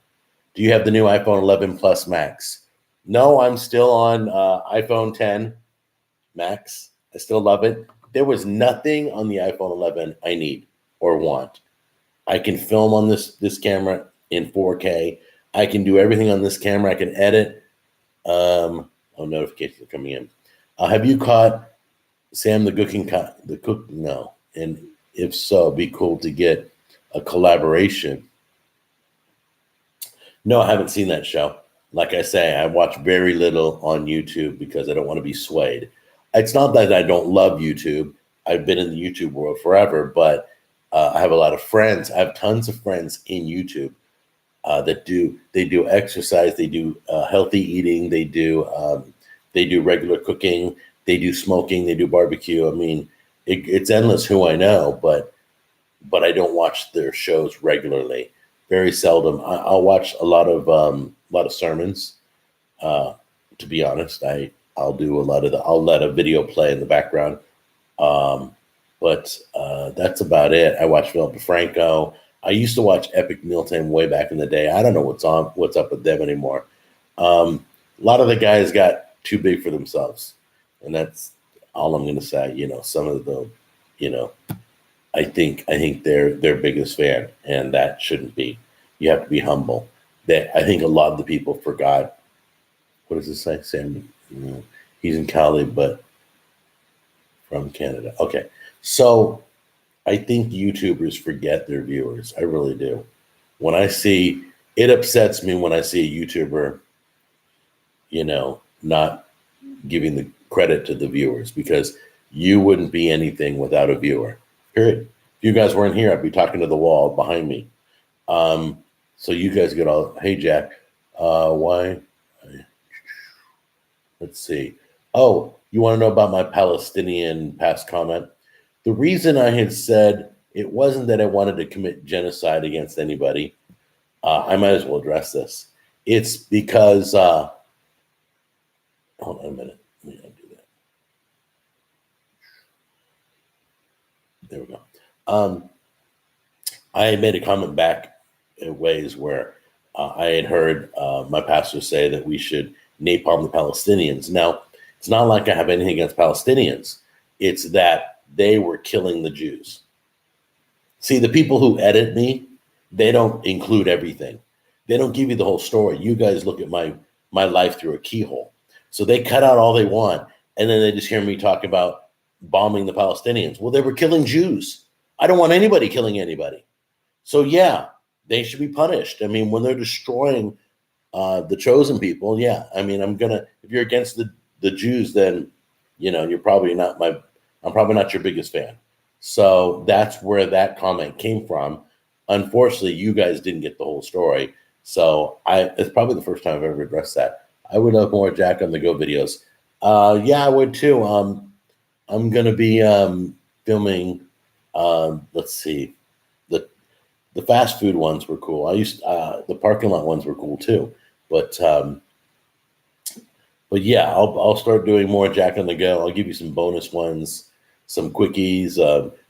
Do you have the new iPhone 11 Plus Max? No, I'm still on iPhone 10 Max. I still love it. There was nothing on the iPhone 11 I need or want. I can film on this camera in 4K. I can do everything on this camera. I can edit. Notifications are coming in. Have you caught Sam the cook? No. And if so, it'd be cool to get a collaboration. No, I haven't seen that show. Like I say, I watch very little on YouTube because I don't want to be swayed. It's not that I don't love YouTube. I've been in the YouTube world forever, but I have a lot of friends. I have tons of friends in YouTube that do exercise, they do healthy eating, they do regular cooking, they do smoking, they do barbecue. I mean, it's endless who I know, but I don't watch their shows regularly. Very seldom. I'll watch a lot of sermons. To be honest, I'll do a lot of I'll let a video play in the background. But that's about it. I watch Philip DeFranco. I used to watch Epic Mealtime way back in the day. I don't know what's up with them anymore. A lot of the guys got too big for themselves, and that's all I'm going to say. Some of them, you know, I think they're their biggest fan, and that shouldn't be. You have to be humble. That I think a lot of the people forgot. What does it say, Sam? He's in Cali, but from Canada. Okay, so I think YouTubers forget their viewers. I really do. When I see it upsets me when I see a YouTuber, not giving the credit to the viewers because you wouldn't be anything without a viewer. Period. If you guys weren't here, I'd be talking to the wall behind me. So you guys get all, hey Jack, why? Let's see. Oh, you want to know about my Palestinian past comment? The reason I had said it wasn't that I wanted to commit genocide against anybody. I might as well address this. It's because, hold on a minute. Let me undo that. There we go. I made a comment back in ways where I had heard my pastor say that we should napalm the Palestinians. Now, it's not like I have anything against Palestinians. It's that they were killing the Jews. See, the people who edit me, they don't include everything. They don't give you the whole story. You guys look at my life through a keyhole. So they cut out all they want, and then they just hear me talk about bombing the Palestinians. Well, they were killing Jews. I don't want anybody killing anybody. So yeah, they should be punished. I mean, when they're destroying the chosen people, yeah. I mean, if you're against the Jews, then you're probably not I'm probably not your biggest fan. So that's where that comment came from. Unfortunately, you guys didn't get the whole story. So it's probably the first time I've ever addressed that. I would love more Jack on the Go videos. Yeah, I would too. I'm gonna be filming. Let's see, the fast food ones were cool. The parking lot ones were cool too. But yeah, I'll start doing more Jack on the Go. I'll give you some bonus ones, some quickies.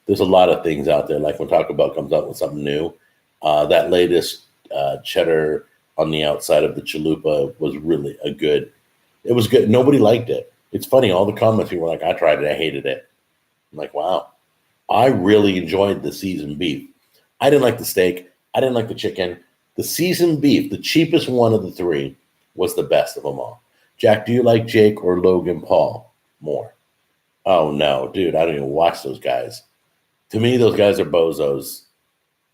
There's a lot of things out there. Like when Taco Bell comes out with something new, that latest cheddar on the outside of the chalupa was really it was good. Nobody liked it. It's funny. All the comments people were like, I tried it. I hated it. I'm like, wow. I really enjoyed the seasoned beef. I didn't like the steak. I didn't like the chicken. The seasoned beef, the cheapest one of the three, was the best of them all. Jack, do you like Jake or Logan Paul more? Oh, no, dude, I don't even watch those guys. To me, those guys are bozos.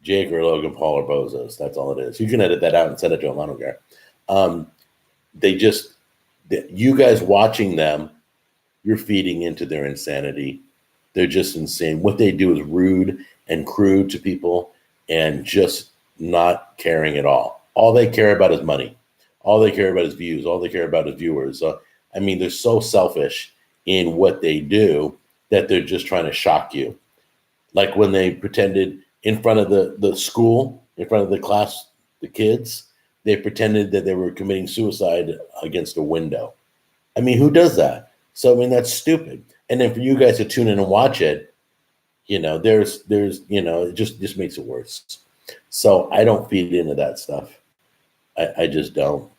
Jake or Logan Paul are bozos. That's all it is. You can edit that out and send it to them. I don't care. You guys watching them, you're feeding into their insanity. They're just insane. What they do is rude and crude to people and just not caring at all. All they care about is money. All they care about is views. All they care about is viewers. I mean, they're so selfish in what they do that they're just trying to shock you. Like when they pretended in front of the school, in front of the class, the kids, they pretended that they were committing suicide against a window. I mean, who does that? So, I mean, that's stupid. And then for you guys to tune in and watch it, there's it just makes it worse. So I don't feed into that stuff. I just don't,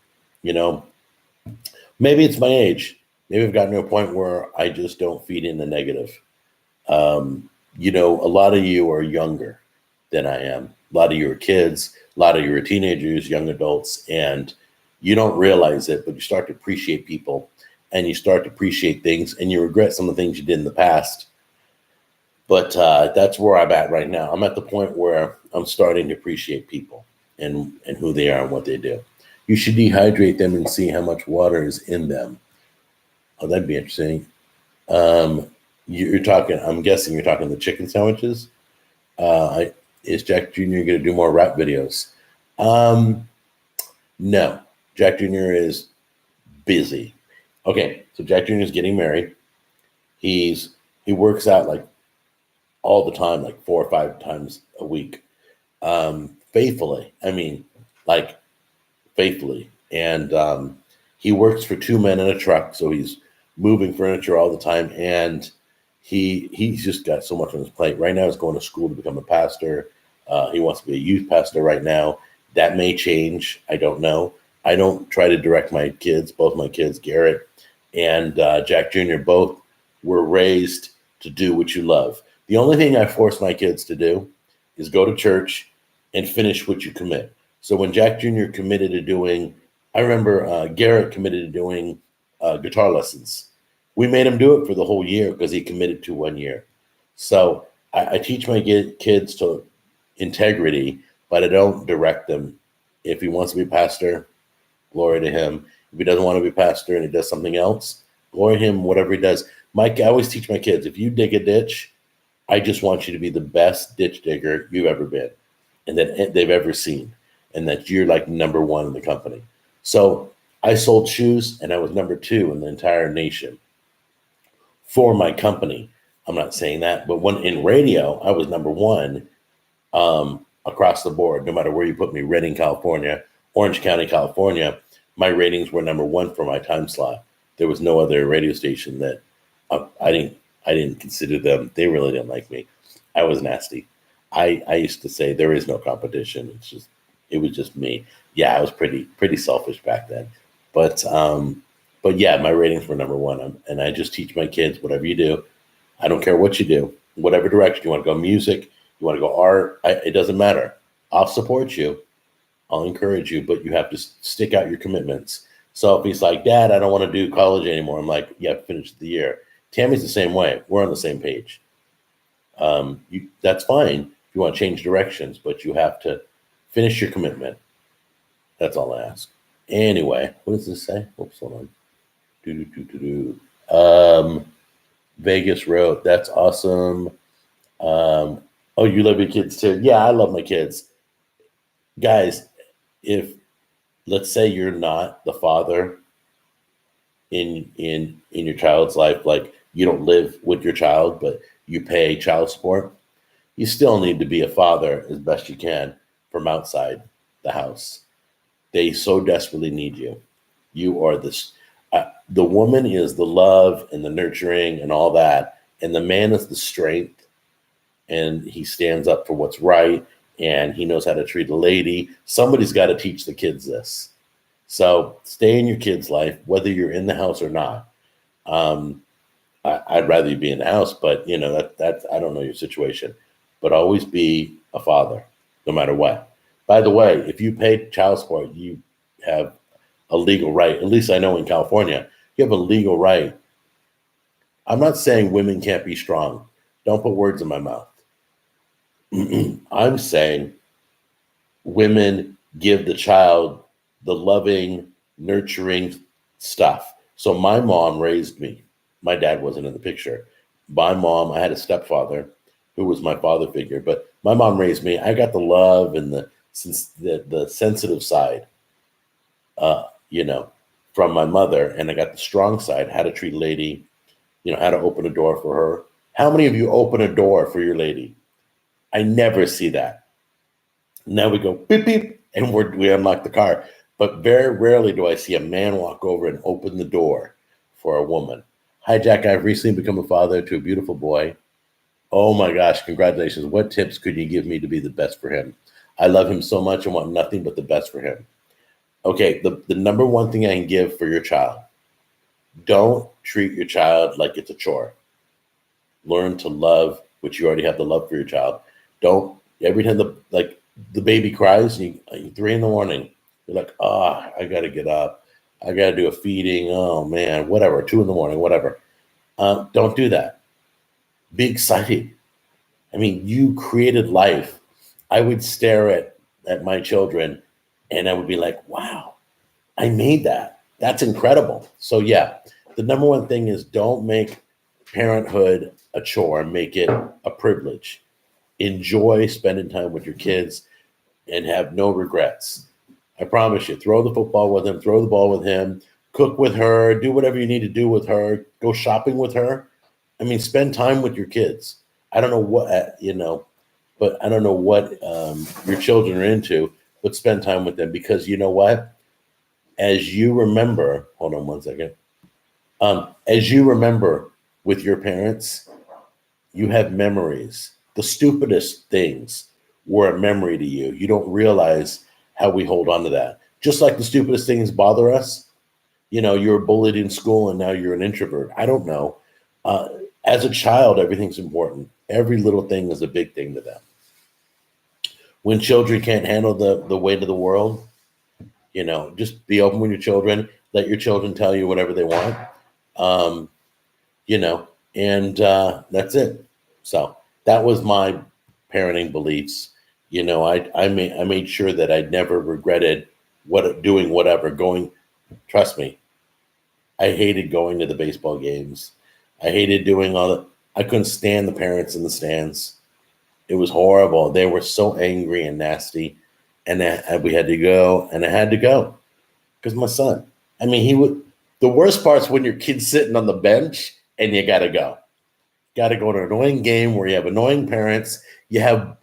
maybe it's my age. Maybe I've gotten to a point where I just don't feed in the negative. A lot of you are younger than I am. A lot of you are kids. A lot of you are teenagers, young adults, and you don't realize it, but you start to appreciate people and you start to appreciate things and you regret some of the things you did in the past. But that's where I'm at right now. I'm at the point where I'm starting to appreciate people and who they are and what they do. You should dehydrate them and see how much water is in them. Oh, that'd be interesting. You're talking, I'm guessing you're talking the chicken sandwiches. Is Jack Jr. going to do more rap videos? No, Jack Jr. is busy. Okay, so Jack Jr. is getting married. He works out like all the time, like 4 or 5 times a week, faithfully. I mean, like faithfully. And he works for 2 men in a truck, so he's moving furniture all the time. And he's just got so much on his plate. Right now, he's going to school to become a pastor. He wants to be a youth pastor right now. That may change. I don't know. I don't try to direct my kids. Both my kids, Garrett and Jack Jr., both were raised to do what you love. The only thing I force my kids to do is go to church and finish what you commit. So when Jack Jr. committed to doing, I remember Garrett committed to doing guitar lessons. We made him do it for the whole year because he committed to 1 year. So I teach my kids to integrity, but I don't direct them. If he wants to be pastor, glory to him. If he doesn't want to be pastor and he does something else, glory to him, whatever he does. I always teach my kids, if you dig a ditch, I just want you to be the best ditch digger you've ever been and that they've ever seen, and that you're like number 1 in the company. So I sold shoes and I was number 2 in the entire nation for my company. I'm not saying that, but when in radio, I was number 1 across the board, no matter where you put me, Redding, California, Orange County, California, my ratings were number 1 for my time slot. There was no other radio station that I didn't consider them. They really didn't like me. I was nasty. I used to say there is no competition. It was just me. Yeah, I was pretty selfish back then. But yeah, my ratings were number one. And I just teach my kids, whatever you do, I don't care what you do, whatever direction you want to go, music, you want to go art, it doesn't matter. I'll support you. I'll encourage you, but you have to stick out your commitments. So if he's like, Dad, I don't want to do college anymore, I'm like, yeah, finish the year. Tammy's the same way. We're on the same page. That's fine if you want to change directions, but you have to finish your commitment. That's all I ask. Anyway, what does this say? Oops, hold on. Vegas Road. That's awesome. Oh, you love your kids too. Yeah, I love my kids. Guys, if let's say you're not the father in your child's life, like you don't live with your child, but you pay child support, you still need to be a father as best you can from outside the house. They so desperately need you. You are the woman is the love and the nurturing and all that, and the man is the strength, and he stands up for what's right, and he knows how to treat a lady. Somebody's got to teach the kids this. So stay in your kid's life, whether you're in the house or not. I'd rather you be in the house, but that's I don't know your situation, but always be a father, no matter what. By the way, if you pay child support, you have a legal right. At least I know in California, you have a legal right. I'm not saying women can't be strong. Don't put words in my mouth. I'm saying women give the child the loving, nurturing stuff. So my mom raised me. My dad wasn't in the picture. My mom, I had a stepfather who was my father figure, but my mom raised me. I got the love and the sensitive side, from my mother, and I got the strong side, how to treat a lady, how to open a door for her. How many of you open a door for your lady? I never see that. Now we go beep beep, and we unlock the car. But very rarely do I see a man walk over and open the door for a woman. Hi, Jack. I've recently become a father to a beautiful boy. Oh my gosh, congratulations. What tips could you give me to be the best for him? I love him so much and want nothing but the best for him. Okay, the number one thing I can give for your child, don't treat your child like it's a chore. Learn to love, which you already have the love for your child. Don't, every time the baby cries, 3 a.m, you're like, I got to get up. I got to do a feeding. Oh man, whatever, 2 a.m, whatever. Don't do that. Be excited. I mean, you created life. I would stare at my children and I would be like, wow, I made that. That's incredible. So yeah, the number one thing is don't make parenthood a chore. Make it a privilege. Enjoy spending time with your kids and have no regrets. I promise you, throw the football with him, throw the ball with him, cook with her, do whatever you need to do with her, go shopping with her. I mean, spend time with your kids. I don't know what, but I don't know what your children are into, but spend time with them because you know what? As you remember, hold on one second. As you remember with your parents, you have memories. The stupidest things were a memory to you. You don't realize how we hold on to that. Just like the stupidest things bother us. You were bullied in school and now you're an introvert. I don't know. As a child, everything's important. Every little thing is a big thing to them. When children can't handle the weight of the world, just be open with your children. Let your children tell you whatever they want. And that's it. So that was my parenting beliefs. I made sure that I never regretted doing whatever. Trust me, I hated going to the baseball games. I hated doing I couldn't stand the parents in the stands. It was horrible. They were so angry and nasty. And we had to go, and I had to go because my son. I mean, the worst part's when your kid's sitting on the bench and you got to go. Got to go to an annoying game where you have annoying parents. You have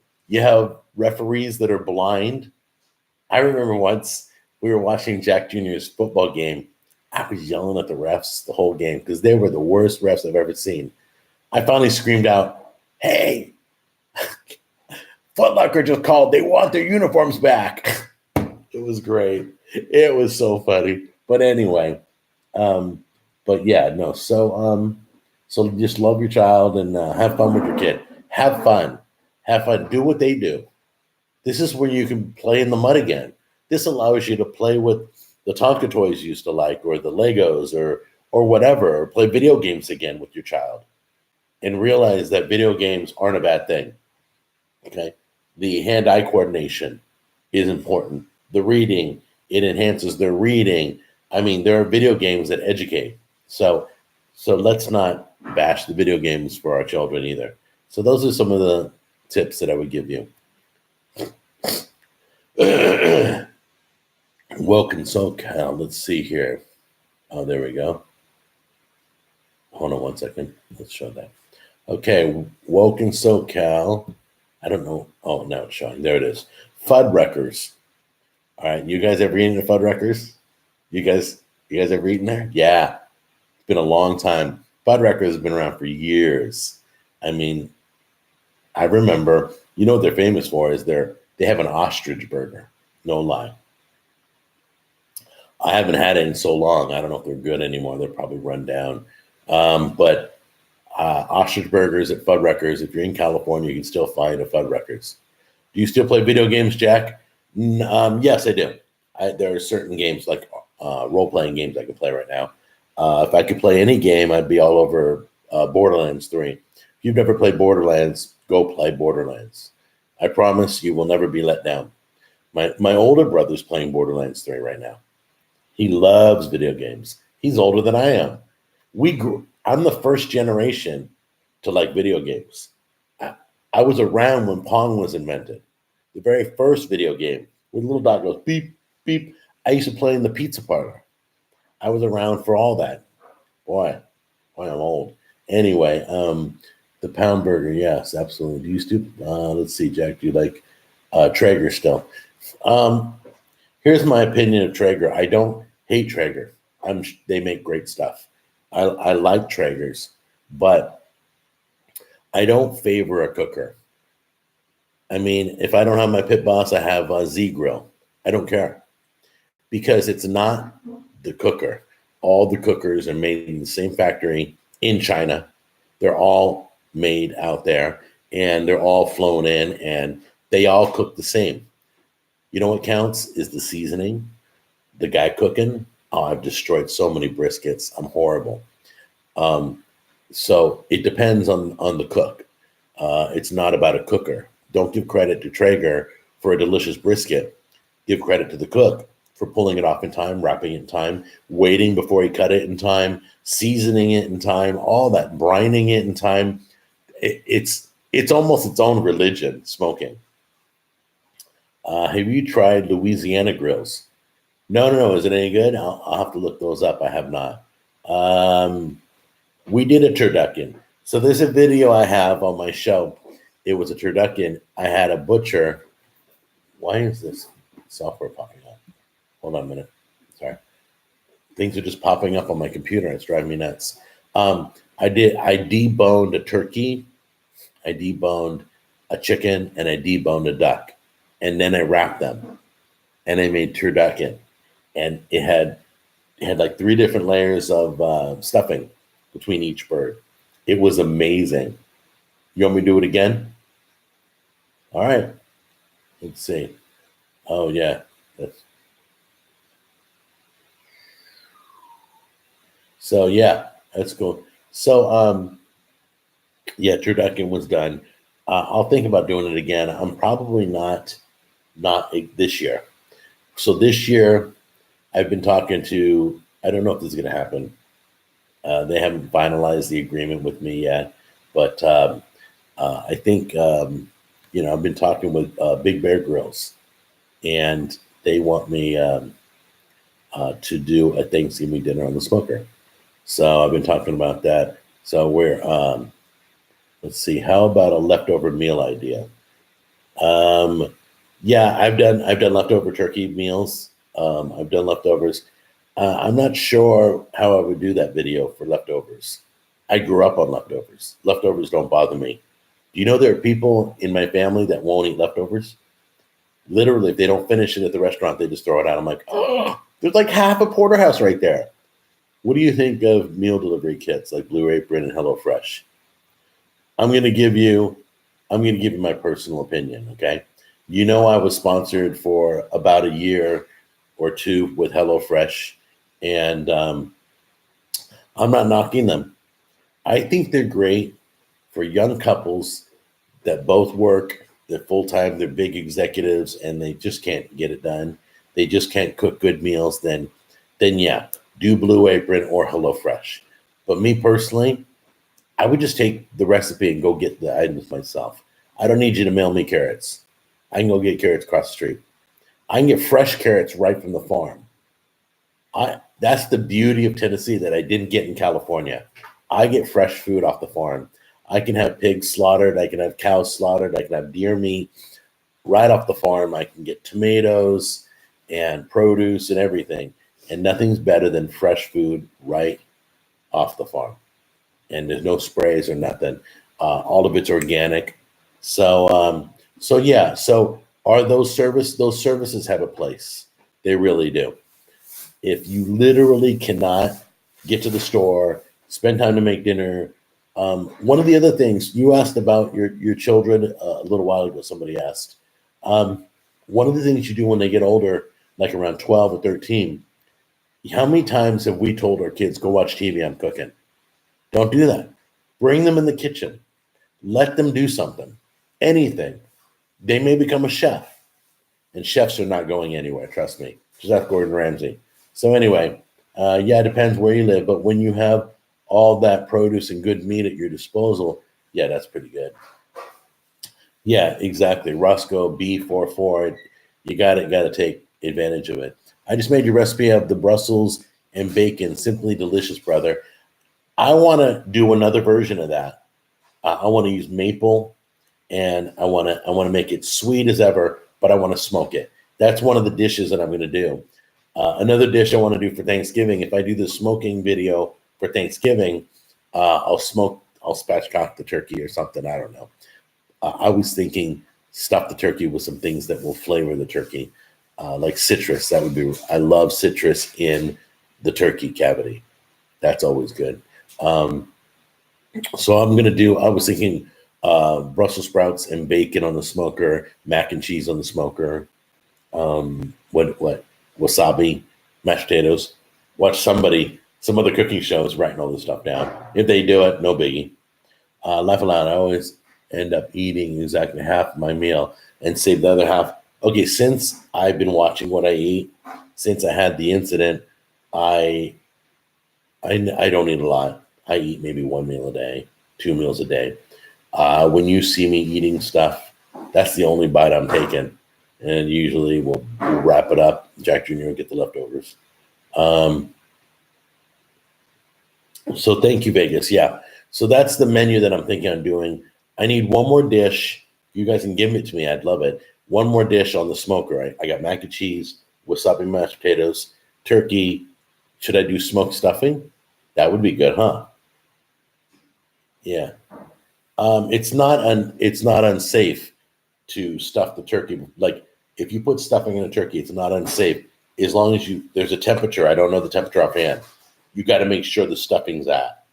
referees that are blind. I remember once we were watching Jack Jr.'s football game. I was yelling at the refs the whole game because they were the worst refs I've ever seen. I finally screamed out, "Hey, Fuddruckers just called. They want their uniforms back." It was great. It was so funny. But anyway, um, but yeah, no. So just love your child and have fun with your kid. Have fun. Have fun. Do what they do. This is where you can play in the mud again. This allows you to play with the Tonka toys you used to like, or the Legos, or whatever, or play video games again with your child, and realize that video games aren't a bad thing. Okay, the hand-eye coordination is important. The reading, it enhances their reading. I mean, there are video games that educate. So, so let's not bash the video games for our children either. So those are some of the tips that I would give you. Welcome, SoCal. Let's see here. Oh, there we go. Hold on one second. Let's show that. Okay, Woken SoCal. I don't know. Oh, now it's showing. There it is. Fuddruckers. All right, you guys ever eaten at Fuddruckers? You guys ever eaten there? Yeah, it's been a long time. Fuddruckers has been around for years. I mean, I remember. You know what they're famous for is they have an ostrich burger. No lie. I haven't had it in so long. I don't know if they're good anymore. They're probably run down. But ostrich burgers at Fuddruckers. If you're in California, you can still find a Fuddruckers. Do you still play video games, Jack? Yes, I do. There are certain games like role-playing games I can play right now. If I could play any game, I'd be all over Borderlands 3. If you've never played Borderlands, go play Borderlands. I promise you will never be let down. My older brother's playing Borderlands 3 right now. He loves video games. He's older than I am. I'm the first generation to like video games. I was around when Pong was invented. The very first video game where the little dot goes beep, beep. I used to play in the pizza parlor. I was around for all that. Boy, I'm old. Anyway, the pound burger, yes, absolutely. Do you still, let's see, Jack, do you like Traeger still? Here's my opinion of Traeger. I don't hate Traeger. They make great stuff. I like Traegers, but I don't favor a cooker. I mean, if I don't have my Pit Boss, I have a Z Grill. I don't care because it's not the cooker. All the cookers are made in the same factory in China. They're all made out there and they're all flown in and they all cook the same. You know what counts is the seasoning. The guy cooking, oh, I've destroyed so many briskets. I'm horrible. So it depends on the cook. It's not about a cooker. Don't give credit to Traeger for a delicious brisket. Give credit to the cook for pulling it off in time, wrapping it in time, waiting before he cut it in time, seasoning it in time, all that, brining it in time. It's almost its own religion, smoking. Have you tried Louisiana grills? No. Is it any good? I'll have to look those up. I have not. We did a turducken. So there's a video I have on my show. It was a turducken. I had a butcher. Why is this software popping up? Hold on a minute. Sorry. Things are just popping up on my computer. It's driving me nuts. I deboned a turkey. I deboned a chicken and I deboned a duck. And then I wrapped them. And I made turducken. And it had like 3 different layers of stuffing between each bird. It was amazing. You want me to do it again? All right. Let's see. Oh, yeah. So, yeah, that's cool. So, yeah, turducken was done. I'll think about doing it again. I'm probably not this year. So this year, I've been talking to, I don't know if this is going to happen. They haven't finalized the agreement with me yet, but I think, I've been talking with Big Bear Grills, and they want me to do a Thanksgiving dinner on the smoker. So I've been talking about that. So let's see, how about a leftover meal idea? Yeah, I've done leftover turkey meals. I've done leftovers. I'm not sure how I would do that video for leftovers. I grew up on leftovers. Leftovers don't bother me. Do you know there are people in my family that won't eat leftovers? Literally, if they don't finish it at the restaurant, they just throw it out. I'm like, oh, there's like half a porterhouse right there. What do you think of meal delivery kits like Blue Apron and HelloFresh? I'm going to give you my personal opinion, okay? You know, I was sponsored for about a year or two with HelloFresh, and I'm not knocking them. I think they're great for young couples that both work, they're full-time, they're big executives, and they just can't get it done. They just can't cook good meals. Then yeah, do Blue Apron or HelloFresh. But me personally, I would just take the recipe and go get the items myself. I don't need you to mail me carrots. I can go get carrots across the street. I can get fresh carrots right from the farm. That's the beauty of Tennessee that I didn't get in California. I get fresh food off the farm. I can have pigs slaughtered. I can have cows slaughtered. I can have deer meat right off the farm. I can get tomatoes and produce and everything. And nothing's better than fresh food right off the farm. And there's no sprays or nothing. All of it's organic. So yeah. So are those services have a place? They really do. If you literally cannot get to the store, spend time to make dinner. One of the other things you asked about your children a little while ago, somebody asked. One of the things you do when they get older, like around 12 or 13, how many times have we told our kids, go watch TV, I'm cooking? Don't do that. Bring them in the kitchen. Let them do something, anything. They may become a chef, and chefs are not going anywhere, trust me. Just ask Gordon Ramsay. So anyway, yeah, it depends where you live, but when you have all that produce and good meat at your disposal, yeah, that's pretty good. Yeah, exactly. Roscoe B44. You got to take advantage of it. I just made your recipe of the Brussels and bacon. Simply delicious, brother. I want to do another version of that. I want to use maple, and I want to make it sweet as ever, but I want to smoke it. That's one of the dishes that I'm going to do. Another dish I want to do for Thanksgiving. If I do the smoking video for Thanksgiving, I'll spatchcock the turkey or something. I don't know. I was thinking stuff the turkey with some things that will flavor the turkey, like citrus. That would be. I love citrus in the turkey cavity. That's always good. Um, so I'm gonna do. I was thinking Brussels sprouts and bacon on the smoker, mac and cheese on the smoker. What wasabi, mashed potatoes. Watch some other cooking shows writing all this stuff down. If they do it, no biggie. Laugh aloud. I always end up eating exactly half my meal and save the other half. Okay, since I've been watching what I eat, since I had the incident, I I don't eat a lot. I eat maybe one meal a day, 2 meals a day. When you see me eating stuff, that's the only bite I'm taking, and usually we'll wrap it up. Jack Jr. will get the leftovers. Um, so thank you, Vegas. Yeah. So that's the menu that I'm thinking on doing. I need one more dish. You guys can give it to me. I'd love it. One more dish on the smoker. I got mac and cheese, wasabi mashed potatoes, turkey. Should I do smoked stuffing? That would be good, huh? Yeah. It's not unsafe to stuff the turkey. Like if you put stuffing in a turkey, it's not unsafe as long as there's a temperature. I don't know the temperature offhand. You got to make sure the stuffing's at.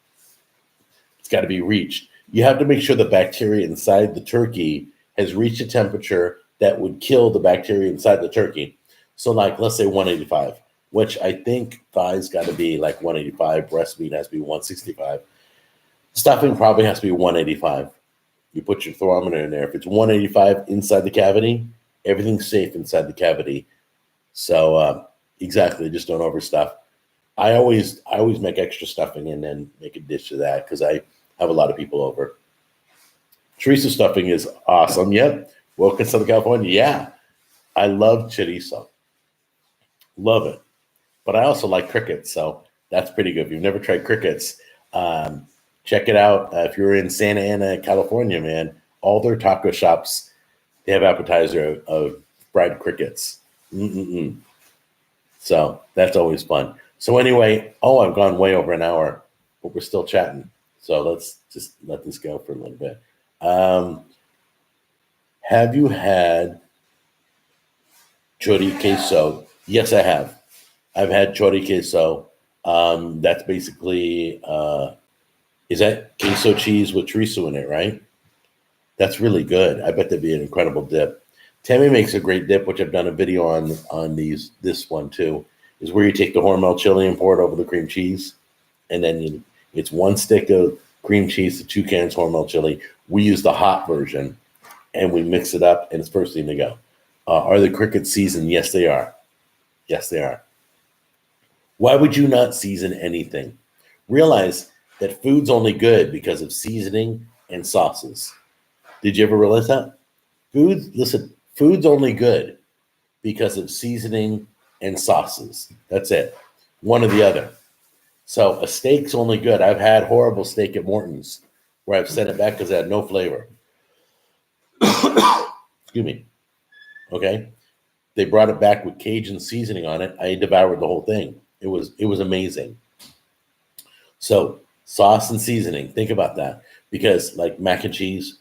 It's got to be reached. You have to make sure the bacteria inside the turkey has reached a temperature that would kill the bacteria inside the turkey. So, like, let's say 185, which I think thighs got to be like 185, breast meat has to be 165. Stuffing probably has to be 185. You put your thermometer in there. If it's 185 inside the cavity, everything's safe inside the cavity. So, exactly, just don't overstuff. I always make extra stuffing and then make a dish of that because I have a lot of people over. Chorizo stuffing is awesome. Yep. Welcome to Southern California. Yeah. I love chorizo. Love it. But I also like crickets. So that's pretty good. If you've never tried crickets, check it out. If you're in Santa Ana, California, man, all their taco shops, they have appetizer of fried crickets. Mm-mm-mm. So that's always fun. So anyway, I've gone way over an hour, but we're still chatting. So let's just let this go for a little bit. Um, have you had chori queso. Yes, I have. I've had chori queso. That's basically is that queso cheese with chorizo in it, right? That's really good. I bet that'd be an incredible dip. Tammy makes a great dip, which I've done a video on this one too. Is where you take the Hormel chili and pour it over the cream cheese, and then it's one stick of cream cheese to 2 cans Hormel chili. We use the hot version, and we mix it up, and it's first thing to go. Are the crickets seasoned? Yes, they are. Yes, they are. Why would you not season anything? Realize that food's only good because of seasoning and sauces. Did you ever realize that? Food's only good because of seasoning and sauces. That's it. One or the other. So a steak's only good. I've had horrible steak at Morton's where I've sent it back because it had no flavor. Excuse me. Okay. They brought it back with Cajun seasoning on it. I devoured the whole thing. It was amazing. So sauce and seasoning. Think about that. Because like mac and cheese,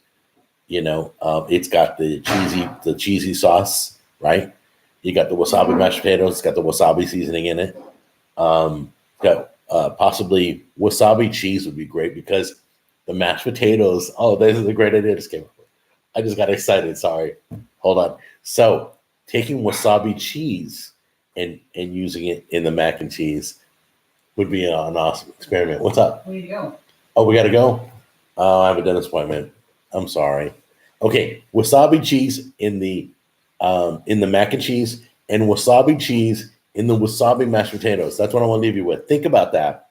it's got the cheesy sauce, right? You got the wasabi mashed potatoes. It's got the wasabi seasoning in it. Got possibly wasabi cheese would be great because the mashed potatoes. Oh, this is a great idea. Just came up with. I just got excited. Sorry. Hold on. So taking wasabi cheese and using it in the mac and cheese would be an awesome experiment. What's up? We need to go. Oh, we got to go. I have a dentist appointment. I'm sorry. Okay, wasabi cheese in the mac and cheese, and wasabi cheese in the wasabi mashed potatoes. That's what I want to leave you with. Think about that.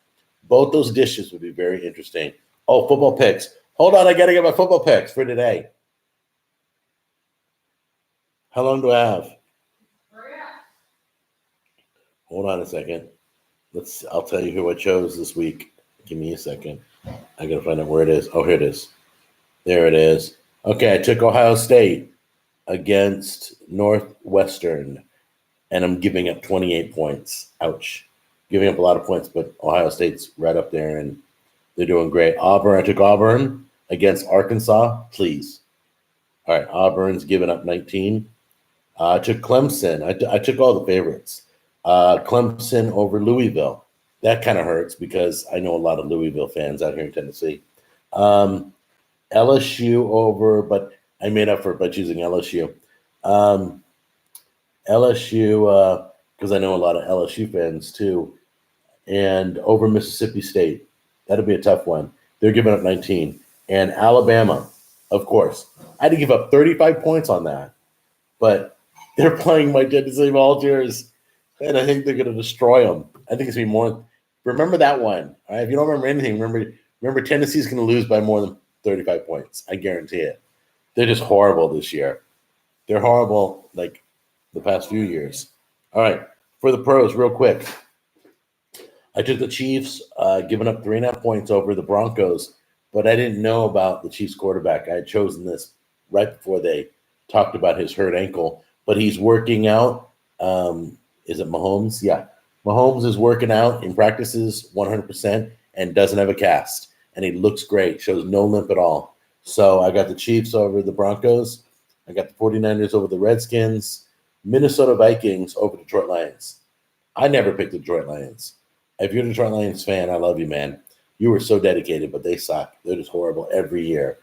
Both those dishes would be very interesting. Oh, football picks. Hold on, I got to get my football picks for today. How long do I have? Hold on a second. I'll tell you who I chose this week. Give me a second. I got to find out where it is. Oh, here it is. There it is. Okay, I took Ohio State against Northwestern, and I'm giving up 28 points. Ouch. Giving up a lot of points, but Ohio State's right up there, and they're doing great. I took Auburn against Arkansas. Please. All right, Auburn's giving up 19. I took Clemson. I took all the favorites. Clemson over Louisville. That kind of hurts because I know a lot of Louisville fans out here in Tennessee. LSU over, but I made up for it by choosing LSU. LSU, because I know a lot of LSU fans too, and over Mississippi State. That'll be a tough one. They're giving up 19. And Alabama, of course. I had to give up 35 points on that, but they're playing my Tennessee Volunteers, and I think they're going to destroy them. I think it's going to be more. Remember that one. All right? If you don't remember anything, remember Tennessee's going to lose by more than 35 points. I guarantee it. They're just horrible this year. They're horrible like the past few years. All right. For the pros, real quick. I took the Chiefs, giving up 3.5 points over the Broncos, but I didn't know about the Chiefs quarterback. I had chosen this right before they talked about his hurt ankle, but he's working out. Is it Mahomes? Yeah. Mahomes is working out in practices 100% and doesn't have a cast. And he looks great, shows no limp at all. So I got the Chiefs over the Broncos. I got the 49ers over the Redskins. Minnesota Vikings over Detroit Lions. I never picked the Detroit Lions. If you're a Detroit Lions fan, I love you, man. You were so dedicated, but they suck. They're just horrible every year.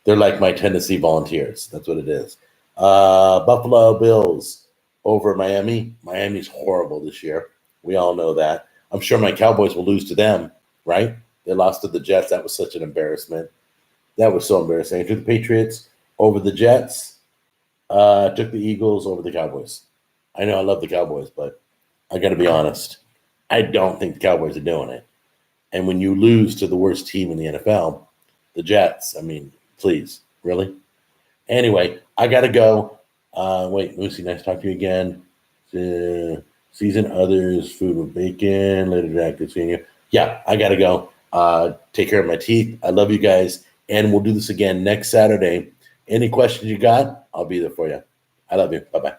They're like my Tennessee Volunteers. That's what it is. Buffalo Bills over Miami. Miami's horrible this year. We all know that. I'm sure my Cowboys will lose to them, right? They lost to the Jets. That was such an embarrassment. That was so embarrassing. I took the Patriots over the Jets. Took the Eagles over the Cowboys. I know I love the Cowboys, but I got to be honest. I don't think the Cowboys are doing it. And when you lose to the worst team in the NFL, the Jets, I mean, please, really? Anyway, I got to go. Wait, Lucy, nice to talk to you again. Season others, food with bacon, later Jack, good seeing you. Yeah, I got to go. Take care of my teeth. I love you guys. And we'll do this again next Saturday. Any questions you got, I'll be there for you. I love you. Bye-bye.